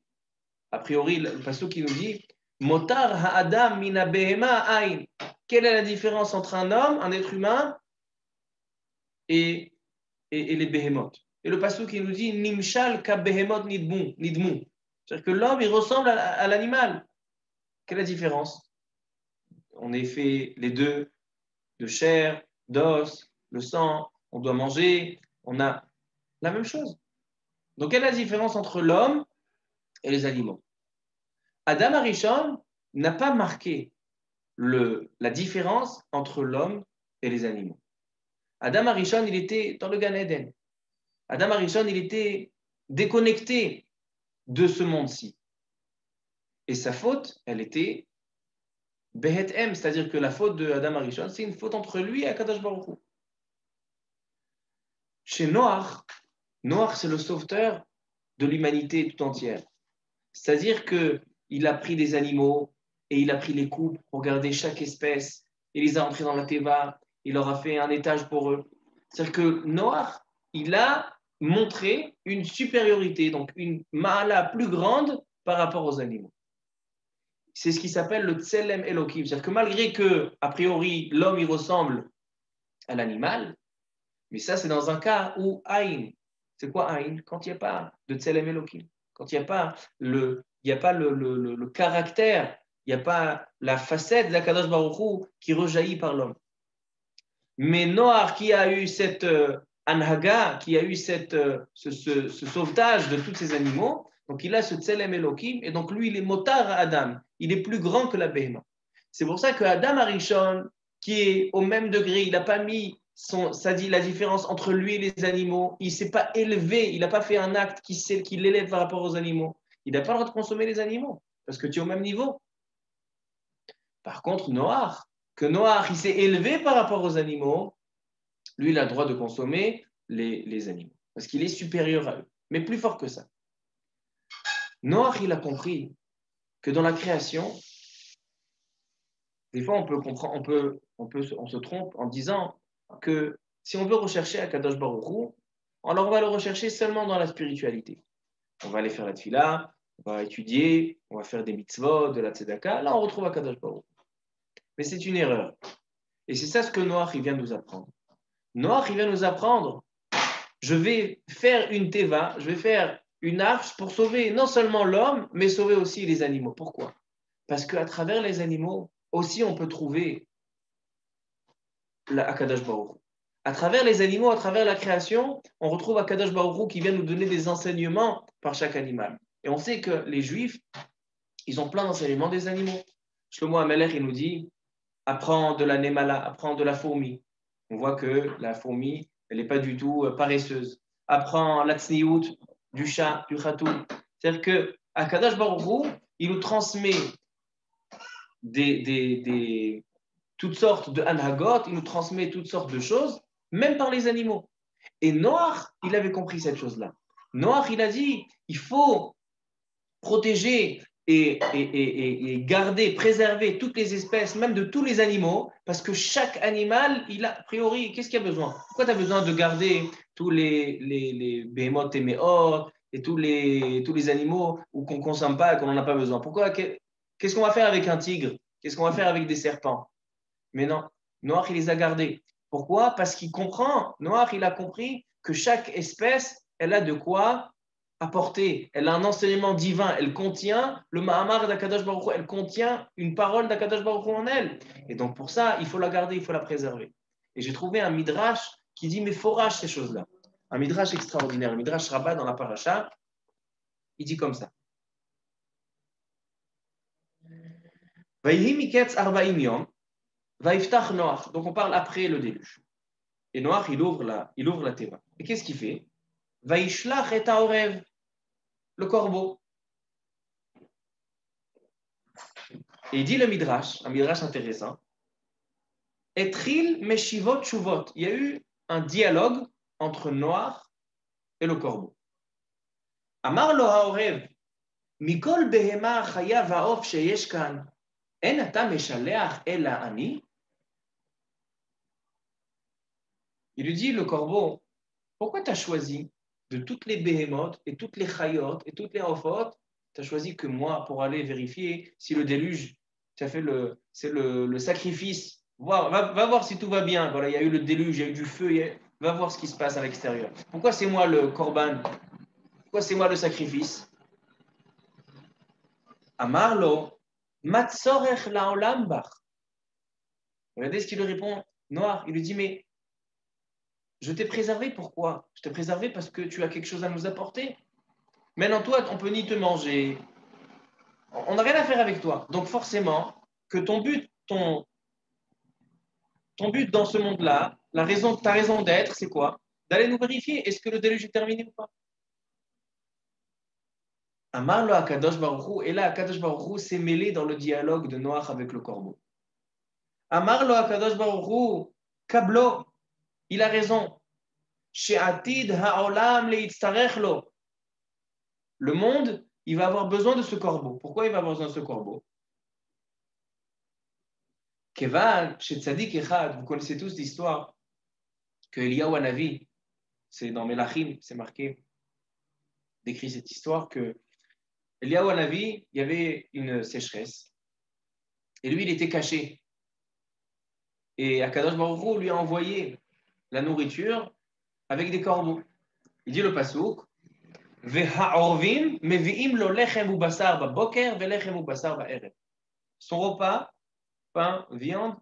A: A priori, le pasteur qui nous dit Motar ha'adam mina behema ain. Quelle est la différence entre un homme, un être humain, et les behemoths? Et le pasteur qui nous dit Nimshal ka behemoth nidmu. C'est-à-dire que l'homme, il ressemble à l'animal. Quelle est la différence? On est fait les deux de chair, d'os, le sang, on doit manger, on a la même chose. Donc, quelle est la différence entre l'homme et les animaux? Adam Arishon n'a pas marqué la différence entre l'homme et les animaux. Adam Arishon, il était dans le Gan Eden. Adam Arishon, il était déconnecté de ce monde-ci. Et sa faute, elle était Behet M, c'est-à-dire que la faute de Adam Arishon, c'est une faute entre lui et Akadosh Baruch Hu. Chez Noach, c'est le sauveteur de l'humanité tout entière. C'est-à-dire qu'il a pris des animaux et il a pris les coupes pour garder chaque espèce. Il les a entrés dans la Teva, il leur a fait un étage pour eux. C'est-à-dire que Noach, il a montré une supériorité, donc une ma'ala plus grande par rapport aux animaux. C'est ce qui s'appelle le Tselem Elohim. C'est-à-dire que malgré que, a priori, l'homme, il ressemble à l'animal, mais ça, c'est dans un cas où Aïn, c'est quoi Aïn? Quand il n'y a pas de Tselem Elohim, quand il n'y a pas le caractère, il n'y a pas la facette d'Akadosh Baruch Hu qui rejaillit par l'homme. Mais Noach qui a eu cette anhaga, qui a eu ce sauvetage de tous ces animaux, donc il a ce Tselem Elohim, et donc lui, il est motar à Adam, il est plus grand que la Behema. C'est pour ça que Adam Arishon, qui est au même degré, il n'a pas mis ça dit la différence entre lui et les animaux, il ne s'est pas élevé, il n'a pas fait un acte qui l'élève par rapport aux animaux. Il n'a pas le droit de consommer les animaux, parce que tu es au même niveau. Par contre, Noach, il s'est élevé par rapport aux animaux, lui, il a le droit de consommer les animaux, parce qu'il est supérieur à eux, mais plus fort que ça. Noach, il a compris que dans la création, des fois, on se trompe en disant que si on veut rechercher Akadosh Baruch Hu, alors on va le rechercher seulement dans la spiritualité. On va aller faire la tefila, on va étudier, on va faire des mitzvot, de la tzedaka, là on retrouve Akadosh Baruch Hu. Mais c'est une erreur. Et c'est ça ce que Noach il vient nous apprendre. Noach il vient nous apprendre, je vais faire une teva, je vais faire une arche pour sauver non seulement l'homme, mais sauver aussi les animaux. Pourquoi? Parce qu'à travers les animaux, aussi on peut trouver Akadosh Baruch Hu. À travers les animaux, à travers la création, on retrouve Akadosh Baruch Hu qui vient nous donner des enseignements par chaque animal. Et on sait que les Juifs, ils ont plein d'enseignements des animaux. Shlomo HaMelech, il nous dit, apprends de la Nemala, apprends de la fourmi. On voit que la fourmi, elle n'est pas du tout paresseuse. Apprends la tsniout du chat, du khatou. C'est-à-dire que Akadosh Baruch Hu, il nous transmet toutes sortes de anhagot, il nous transmet toutes sortes de choses, même par les animaux. Et Noach, il avait compris cette chose-là. Noach, il a dit, il faut protéger et garder, préserver toutes les espèces, même de tous les animaux, parce que chaque animal, il a, a priori, qu'est-ce qu'il a besoin? Pourquoi tu as besoin de garder tous les behemoth et méor et tous les animaux qu'on ne consomme pas et qu'on n'en a pas besoin? Pourquoi? Qu'est-ce qu'on va faire avec un tigre? Qu'est-ce qu'on va faire avec des serpents? Mais non, Noach, il les a gardés. Pourquoi? Parce qu'il comprend, Noach, il a compris que chaque espèce, elle a de quoi apporter. Elle a un enseignement divin. Elle contient le Mahamar d'Akadosh Baruch Hu. Elle contient une parole d'Akadosh Baruch Hu en elle. Et donc pour ça, il faut la garder, il faut la préserver. Et j'ai trouvé un midrash qui dit mais forage ces choses-là. Un midrash extraordinaire, un midrash Rabbah dans la paracha. Il dit comme ça. Vayhi miketz arba'im yom, vayiftach Noach. Donc on parle après le déluge. Et Noach, il ouvre la teva. Et qu'est-ce qu'il fait? Vayishlach et haorev, le corbeau. Et il dit le midrash, un midrash intéressant. Etril meshivot shuvot. Il y a eu un dialogue entre Noach et le corbeau. Amar lo haorev, mikol behema chaya va'of sheyesh kan, en ata meshaleach ela ani. Il lui dit, le corbeau, pourquoi tu as choisi de toutes les béhémotes et toutes les chayot et toutes les ofot, tu as choisi que moi pour aller vérifier si le déluge, tu as fait le sacrifice. Va voir si tout va bien. Voilà, il y a eu le déluge, il y a eu du feu, va voir ce qui se passe à l'extérieur. Pourquoi c'est moi le korban? Pourquoi c'est moi le sacrifice? Amarlo, matsorech laolam bach. Regardez ce qu'il lui répond, Noir. Il lui dit, mais je t'ai préservé, pourquoi? Je t'ai préservé parce que tu as quelque chose à nous apporter. Maintenant, toi, on peut ni te manger. On n'a rien à faire avec toi. Donc forcément, que ton but dans ce monde-là, ta raison d'être, c'est quoi? D'aller nous vérifier, est-ce que le déluge est terminé ou pas? Amar lo Akadosh Baruch Hu, et là, Akadosh Baruch Hu s'est mêlé dans le dialogue de Noach avec le corbeau. Amar lo Akadosh Baruch Hu, Kablo, il a raison. She'atid ha'olam leitzarech lo. Le monde, il va avoir besoin de ce corbeau. Pourquoi il va avoir besoin de ce corbeau? Kevan, chez Tzadik Echad, vous connaissez tous l'histoire que Eliyahu Hanavi, c'est dans Melachim, c'est marqué, décrit cette histoire que Eliyahu Hanavi, il y avait une sécheresse et lui, il était caché. Et Akadosh Baruch Hu lui a envoyé la nourriture avec des corbeaux. Il dit le pasuk, Ve'ha'orvim mevi'im lo lechem u basar ba'boker ve'lechem u basar ba'erev. Son repas, pain, viande,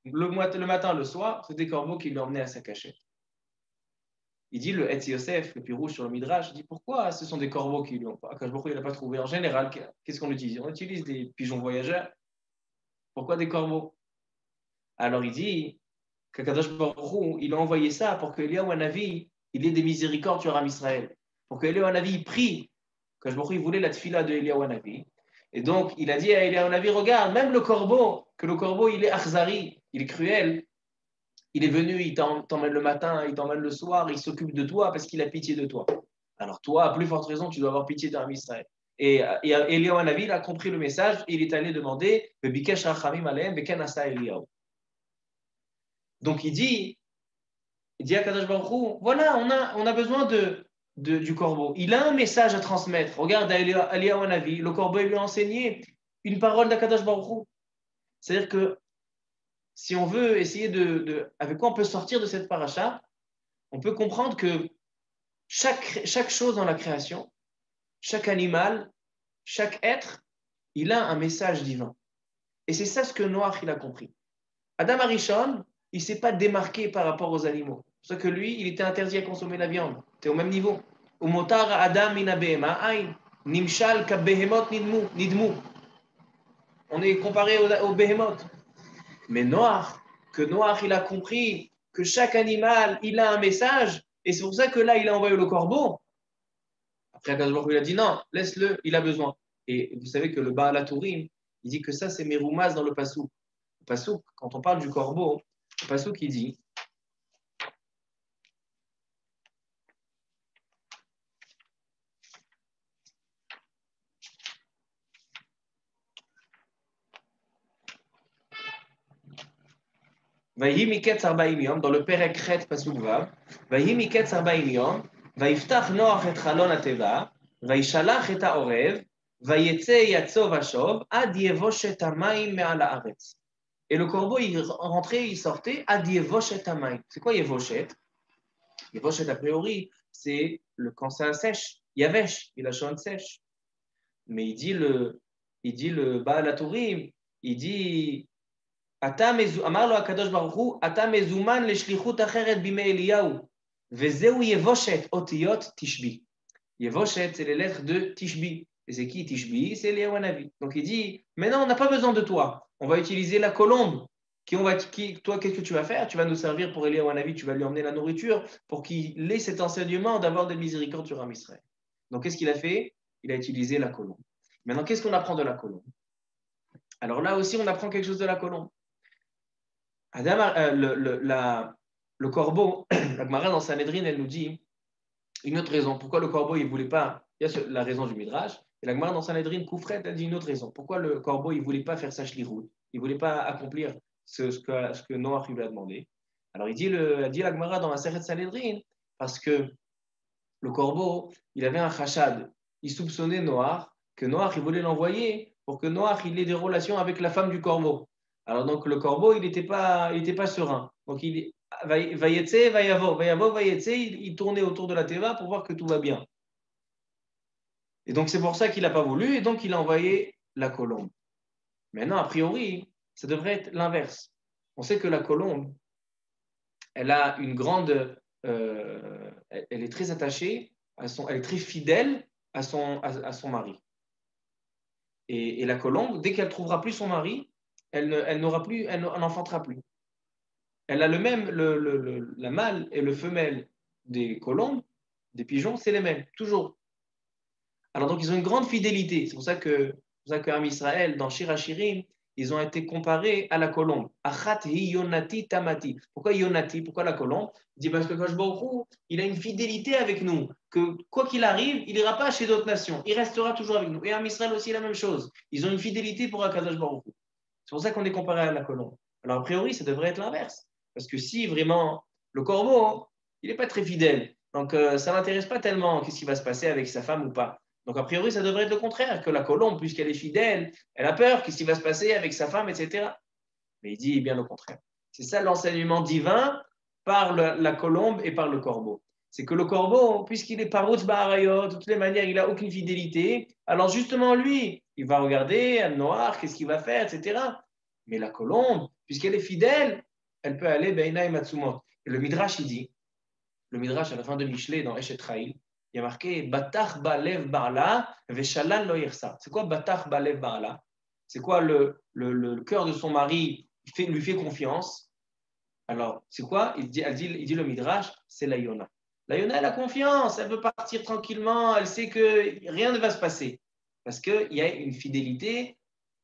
A: le matin, le soir, c'est des corbeaux qui l'emmenaient à sa cachette. Il dit le Etz Yosef, le pirouge sur le Midrash, il dit pourquoi ce sont des corbeaux qui lui ont pas. Akadosh Baruch Hu, il n'a pas trouvé. En général, qu'est-ce qu'on utilise? On utilise des pigeons voyageurs. Pourquoi des corbeaux? Alors il dit qu'Akadosh Baruch Hu, il a envoyé ça pour que Eliyahu Hanavi, il ait des miséricordes sur Am Israël. Pour que Eliyahu Hanavi prie. Akadosh Baruch Hu, il voulait la tfila de Eliyahu Hanavi. Et donc, il a dit à Eliyahu Hanavi, regarde, même le corbeau, que le corbeau, il est akhzari, il est cruel. Il est venu, il t'emmène le matin, il t'emmène le soir, il s'occupe de toi parce qu'il a pitié de toi. Alors toi, à plus forte raison, tu dois avoir pitié d'Am Israël. Et Eliyahu Hanavi, il a compris le message et il est allé demander donc il dit à Kadosh Baruch Hu, voilà, on a besoin du corbeau. Il a un message à transmettre. Regarde à Eliyahu Hanavi, le corbeau lui a enseigné une parole d'Akadosh Baruch Hu. C'est-à-dire que si on veut essayer avec quoi on peut sortir de cette paracha, on peut comprendre que chaque chose dans la création, chaque animal, chaque être, il a un message divin. Et c'est ça ce que Noach il a compris. Adam Arishon, il ne s'est pas démarqué par rapport aux animaux. C'est pour ça que lui, il était interdit à consommer la viande. C'est au même niveau. Umotar Adam mina behema ain, nimshal ka behemot nidmu. On est comparé aux behemoth. Mais Noach, il a compris que chaque animal, il a un message, et c'est pour ça que là, il a envoyé le corbeau. Après, il a dit non, laisse-le, il a besoin. Et vous savez que le Baal HaTurim, il dit que ça, c'est Meroumaz dans le Passouk. Le Passouk, quand on parle du corbeau, le Passouk, il dit Vayhi miketz arba'im yom, dans le Perek Chet Pasuk Vav, Vayhi miketz arba'im yom, Vayiftach Noach et chalon hateva, Vayishalach et haorev, Vayetze yatso vashov, ad yevoshet hamayim me'al haaretz. Et le corbeau, il rentrait, il sortait, ad yevoshet hamayim. C'est quoi yevoshet? Yevoshet, a priori, c'est quand ça sèche. Yavesh, il a chaud sèche. Mais il dit le Baal HaTurim, il dit, אמר לו הקדוש ברוך הוא, אתה מזומן לשליחות אחרת בימי אליהו, וזהו יבושת, אותיות תשבי. Yevoshet, c'est les lettres de Tishbi. Et c'est qui Tishbi? C'est Eliyahu Hanavi. Donc il dit, maintenant on n'a pas besoin de toi. On va utiliser la colombe. Toi, qu'est-ce que tu vas faire? Tu vas nous servir pour Eliyahu Hanavi, tu vas lui emmener la nourriture pour qu'il ait cet enseignement d'avoir des miséricordes sur Israël. Donc qu'est-ce qu'il a fait? Il a utilisé la colombe. Maintenant, qu'est-ce qu'on apprend de la colombe? Alors là aussi, on apprend quelque chose de la colombe. Le corbeau, la Gemara dans Sanhedrin, elle nous dit une autre raison. Pourquoi le corbeau, il ne voulait pas. Il y a la raison du Midrash. Et la Gemara dans Sanhedrin, Koufret, elle dit une autre raison. Pourquoi le corbeau, il ne voulait pas faire sa shlirout? Il ne voulait pas accomplir ce que Noach lui a demandé. Alors, il dit la Gemara dans la Seret Sanhedrin, parce que le corbeau, il avait un chashad. Il soupçonnait Noach, que Noach, il voulait l'envoyer pour que Noach, il ait des relations avec la femme du corbeau. Alors, donc, le corbeau, il n'était pas serein. Donc, il tournait autour de la teva pour voir que tout va bien. Et donc, c'est pour ça qu'il n'a pas voulu, et donc il a envoyé la colombe. Maintenant, a priori, ça devrait être l'inverse. On sait que la colombe, elle a une grande... elle est très attachée, elle est très fidèle à son mari. Et la colombe, dès qu'elle ne trouvera plus son mari, elle n'enfantera plus. Elle a le même, la mâle et le femelle des colombes, des pigeons, c'est les mêmes, toujours. Alors donc ils ont une grande fidélité. C'est pour ça qu'Am Israël, dans Shir HaShirim, ils ont été comparés à la colombe. Achat hi yonati tamati. Pourquoi yonati? Pourquoi la colombe? Il dit parce que Kadosh Baruch Hu, il a une fidélité avec nous, que quoi qu'il arrive, il n'ira pas chez d'autres nations. Il restera toujours avec nous. Et Am Israël aussi la même chose. Ils ont une fidélité pour Kadosh Baruch Hu. C'est pour ça qu'on est comparé à la colombe. Alors a priori, ça devrait être l'inverse. Parce que si vraiment, le corbeau, il n'est pas très fidèle. Donc ça ne l'intéresse pas tellement qu'est-ce qui va se passer avec sa femme ou pas. Donc, a priori, ça devrait être le contraire, que la colombe, puisqu'elle est fidèle, elle a peur, qu'est-ce qui va se passer avec sa femme, etc. Mais il dit bien le contraire. C'est ça l'enseignement divin par la colombe et par le corbeau. C'est que le corbeau, puisqu'il est par de toutes les manières, il n'a aucune fidélité, alors justement, lui, il va regarder à noir, qu'est-ce qu'il va faire, etc. Mais la colombe, puisqu'elle est fidèle, elle peut aller Beina et Matsumot. Et le Midrash, il dit, le Midrash à la fin de Michelet, dans Eshet Raïl, il y a marqué Batach Balev Barla Veshalal Lo Yersa. C'est quoi Batach Balev Barla? C'est quoi le cœur de son mari lui fait confiance? Alors, c'est quoi? Il dit le Midrash, c'est la Yona. La Yona, elle a confiance, elle veut partir tranquillement, elle sait que rien ne va se passer. Parce qu'il y a une fidélité,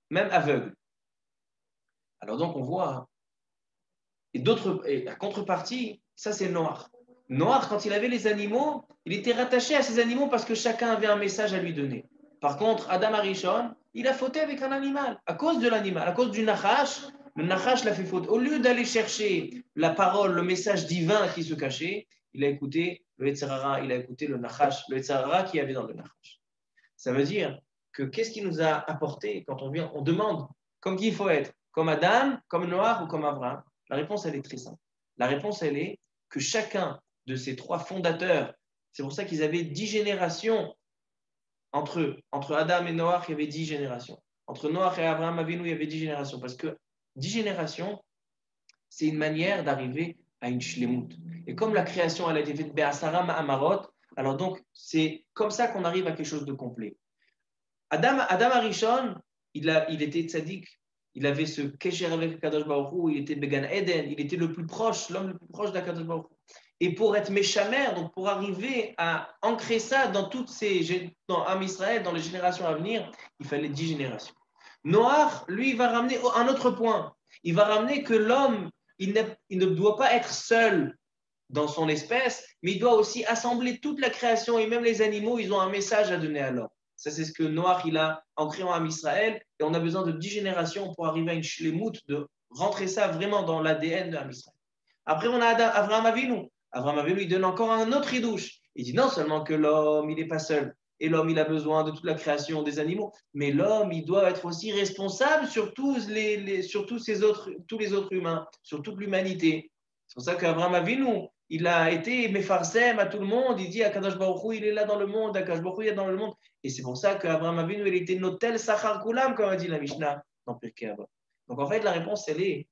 A: même aveugle. Alors donc, on voit. Et la contrepartie, ça c'est Noach. Noach, quand il avait les animaux, il était rattaché à ces animaux parce que chacun avait un message à lui donner. Par contre, Adam Arishon, il a fauté avec un animal, à cause de l'animal, à cause du Nachash. Le Nachash l'a fait faute. Au lieu d'aller chercher la parole, le message divin qui se cachait, il a écouté le Yetzirara, il a écouté le Nachash, le Yetzirara qui avait dans le Nachash. Ça veut dire que qu'est-ce qui nous a apporté quand on vient, on demande comme qui il faut être, comme Adam, comme Noach ou comme Abraham? La réponse, elle est très simple. La réponse, elle est que chacun de ces trois fondateurs, c'est pour ça qu'ils avaient 10 générations entre eux. Entre Adam et Noach, il y avait 10 générations. Entre Noach et Abraham Avinu, il y avait 10 générations. Parce que 10 générations, c'est une manière d'arriver à une shlemut. Et comme la création, elle a été faite Be'asara Ma'amarot, alors donc, c'est comme ça qu'on arrive à quelque chose de complet. Adam Arishon, il était tzaddik. Il avait ce kesher avec Kadosh Baruch Hu, il était Began Eden, il était le plus proche, l'homme le plus proche d'Akadosh Baruch Hu. Et pour être méchamer, donc pour arriver à ancrer ça dans dans Am Israël, dans les générations à venir, il fallait 10 générations. Noach, lui, il va ramener un autre point. Il va ramener que l'homme, il ne doit pas être seul dans son espèce, mais il doit aussi assembler toute la création et même les animaux, ils ont un message à donner à l'homme. Ça, c'est ce que Noach, il a ancré en Am Israël. Et on a besoin de 10 générations pour arriver à une shlemut, de rentrer ça vraiment dans l'ADN de Am Israël. Après, on a Avraham Avinu. Avraham Avinu, il donne encore un autre idouche. Il dit non seulement que l'homme, il n'est pas seul. et l'homme, il a besoin de toute la création des animaux. Mais l'homme, il doit être aussi responsable sur sur tous les autres humains, sur toute l'humanité. C'est pour ça qu'Abraham Avinu, il a été mefarsem à tout le monde. Il dit à Kadosh Baruch Hu, il est là dans le monde, à Kadosh Baruch Hu, il est dans le monde. Et c'est pour ça qu'Abraham Avinu, il était notel sachar kulam, comme a dit la Mishnah dans Pirkei Avot. Donc en fait, la réponse, elle est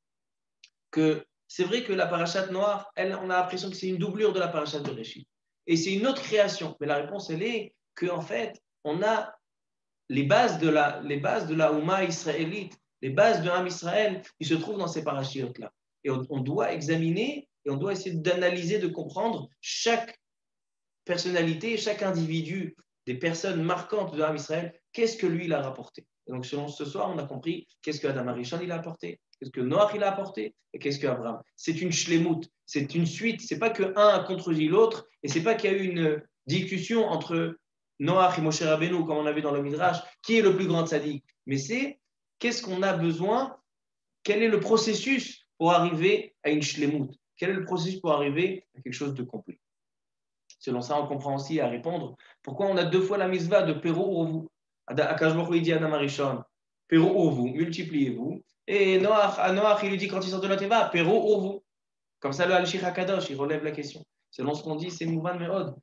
A: que c'est vrai que la parachate noire, on a l'impression que c'est une doublure de la parachate de Réchit. Et c'est une autre création. Mais la réponse, elle est qu'en fait, on a les bases de la Ouma israélite, les bases de l'âme Israël, qui se trouvent dans ces parachiotes-là. Et on doit examiner et on doit essayer d'analyser, de comprendre chaque personnalité, chaque individu des personnes marquantes de l'âme Israël, qu'est-ce que lui, il a rapporté. Et donc, selon ce soir, on a compris qu'est-ce que Adam Arishon, il a apporté, qu'est-ce que Noach, il a apporté, et qu'est-ce que Abraham. C'est une shlemut, c'est une suite. C'est pas que un a contredit l'autre, et c'est pas qu'il y a eu une discussion entre Noach et Moshe Rabbeinu, comme on a vu dans le Midrash, qui est le plus grand tzaddik. Mais c'est qu'est-ce qu'on a besoin, quel est le processus pour arriver à une shlemut, quel est le processus pour arriver à quelque chose de complet. Selon ça, on comprend aussi à répondre pourquoi on a deux fois la mitzvah de Péro Urvu. Akash Baruch Hu dit à Adam Arishon, Péro Urvu, multipliez-vous. Et à Noach, il lui dit quand il sort de la Teva, Péro Urvu. Comme ça, le Al-Shir HaKadosh, il relève la question. Selon ce qu'on dit, c'est Mouvan Meod.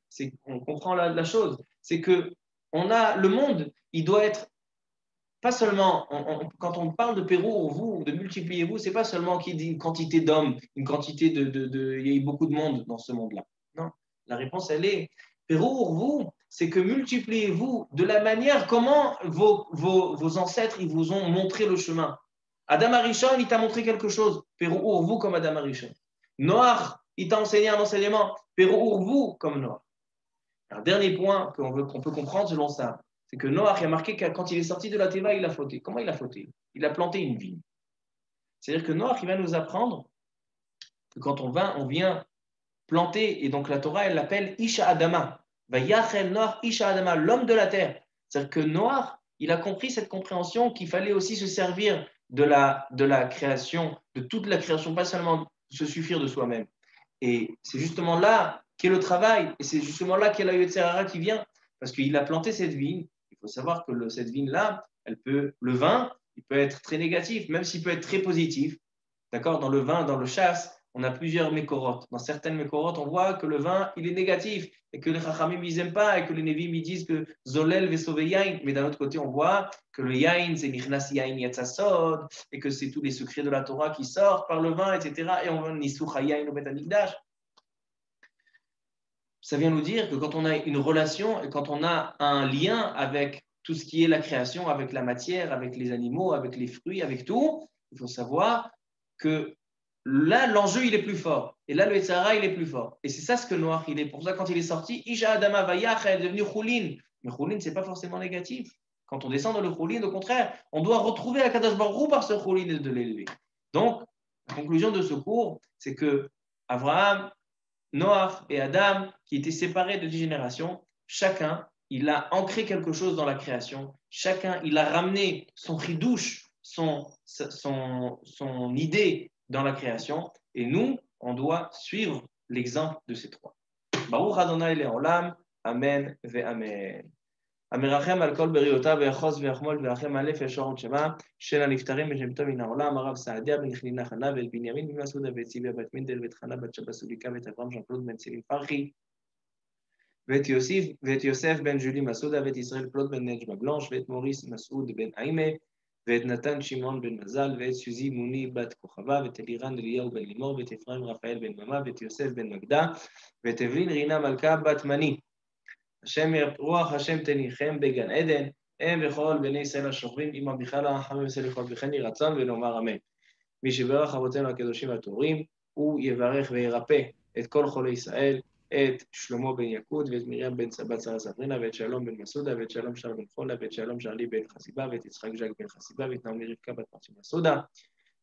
A: On comprend la chose. C'est que le monde, il doit être pas seulement, quand on parle de Péro Urvu, de multipliez-vous, c'est pas seulement qu'il dit une quantité d'hommes, une quantité il y a eu beaucoup de monde dans ce monde-là. Non. La réponse, elle est Pérour, c'est que multipliez-vous de la manière comment vos ancêtres ils vous ont montré le chemin. Adam Arishon, il t'a montré quelque chose. Pérour, comme Adam Arishon. Noach, il t'a enseigné un enseignement. Pérour, comme Noach. Un dernier point qu'on peut comprendre selon ça, c'est que Noach a marqué que quand il est sorti de la Teva, il a fauté. Comment il a fauté? Il a planté une vigne. C'est-à-dire que Noach, il va nous apprendre que quand on vient planté, et donc la Torah, elle l'appelle Isha Adama. Vayachel Noach Isha Adama, l'homme de la terre. C'est-à-dire que Noach, il a compris cette compréhension qu'il fallait aussi se servir de la création, de toute la création, pas seulement se suffire de soi-même. Et c'est justement là qu'est le travail, et c'est justement là qu'est la Yetzirah qui vient, parce qu'il a planté cette vigne. Il faut savoir que cette vigne-là, le vin, il peut être très négatif, même s'il peut être très positif. D'accord? Dans le vin, dans le chasse, on a plusieurs mécorotes. Dans certaines mécorotes, on voit que le vin, il est négatif et que les chachamim, ils n'aiment pas et que les nevim, ils disent que zolel vesove yain. Mais d'un autre côté, on voit que le yain, c'est nichnas yain yatzasod et que c'est tous les secrets de la Torah qui sortent par le vin, etc. Et on voit nisucha yain au Bet Hamikdash. Ça vient nous dire que quand on a une relation et quand on a un lien avec tout ce qui est la création, avec la matière, avec les animaux, avec les fruits, avec tout, il faut savoir que là, l'enjeu, il est plus fort. Et là, le Yetzirah, il est plus fort. Et c'est ça ce que Noach, il est. Pour ça, quand il est sorti, Isha Adama Vayach est devenu Choulin. Mais Choulin, ce n'est pas forcément négatif. Quand on descend dans le Choulin, au contraire, on doit retrouver Akadosh Baruch Hu par ce Choulin et de l'élever. Donc, la conclusion de ce cours, c'est que Abraham, Noach et Adam, qui étaient séparés de 10 générations, chacun, il a ancré quelque chose dans la création. Chacun, il a ramené son chidouche, son idée dans la création. Et nous, on doit suivre l'exemple de ces trois. Baruch Adonai Le'olam, Amen ve'Amen. המרחם על כל בריאותיו ויחוז ויחמול וירחם אלף ישר ותשבה של הנפטרים ושבתו מן העולם הרב סעדיה בן חנינה חנה ואת בנימין בן מסעודה ואת ציביה בת מינדל ואת חנה בת שבה סוליקה ואת אברהם ז'אן-קלוד בן צילים פרחי ואת יוסף בן ג'ולי מסעודה ואת ישראל קלוד בן נג'מה בלנש ואת מוריס מסעוד בן עימה ואת נתן שמעון בן מזל ואת סוזי מוני בת כוכבה ואת אלירן אליהו בן לימור ואת אפרים רפאל בן ממה ואת יוסף בן מגדה ואת אבלין רינה מלכה בת מני השם רוח השם תניחם בגן עדן, הם וכל בני ישראל השוכבים עם אביחל החכמים וסליחות וכן יהי רצון ולומר אמן. מי שברך אבותינו הקדושים והטהורים, הוא יברך וירפא את כל חולי ישראל, את שלמה בן יקוד ואת מרים בן בת שרה ספרינה ואת שלום בן מסעודה ואת שלום שר בן חולה ואת שלום שרלי בן חסיבה ואת יצחק ז'ק בן חסיבה ואת נעמי רבקה בת מרצי מסעודה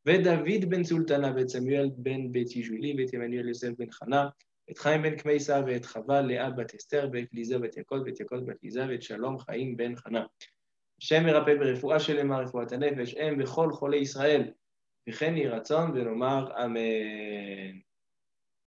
A: ואת דוד בן סולטנה ואת סמואל בן בית ישולי ואת עמנואל יוסף בן חנה את חיים בן קמייסה ואת חווה לאה בת אסתר ואת ליזה בת יקוד ואת יקוד בת ליזה ואת שלום חיים בן חנה. השם ירפא ברפואה שלמה רפואת הנפש, הם וכל חולי ישראל, וכן יהי רצון ונאמר אמן.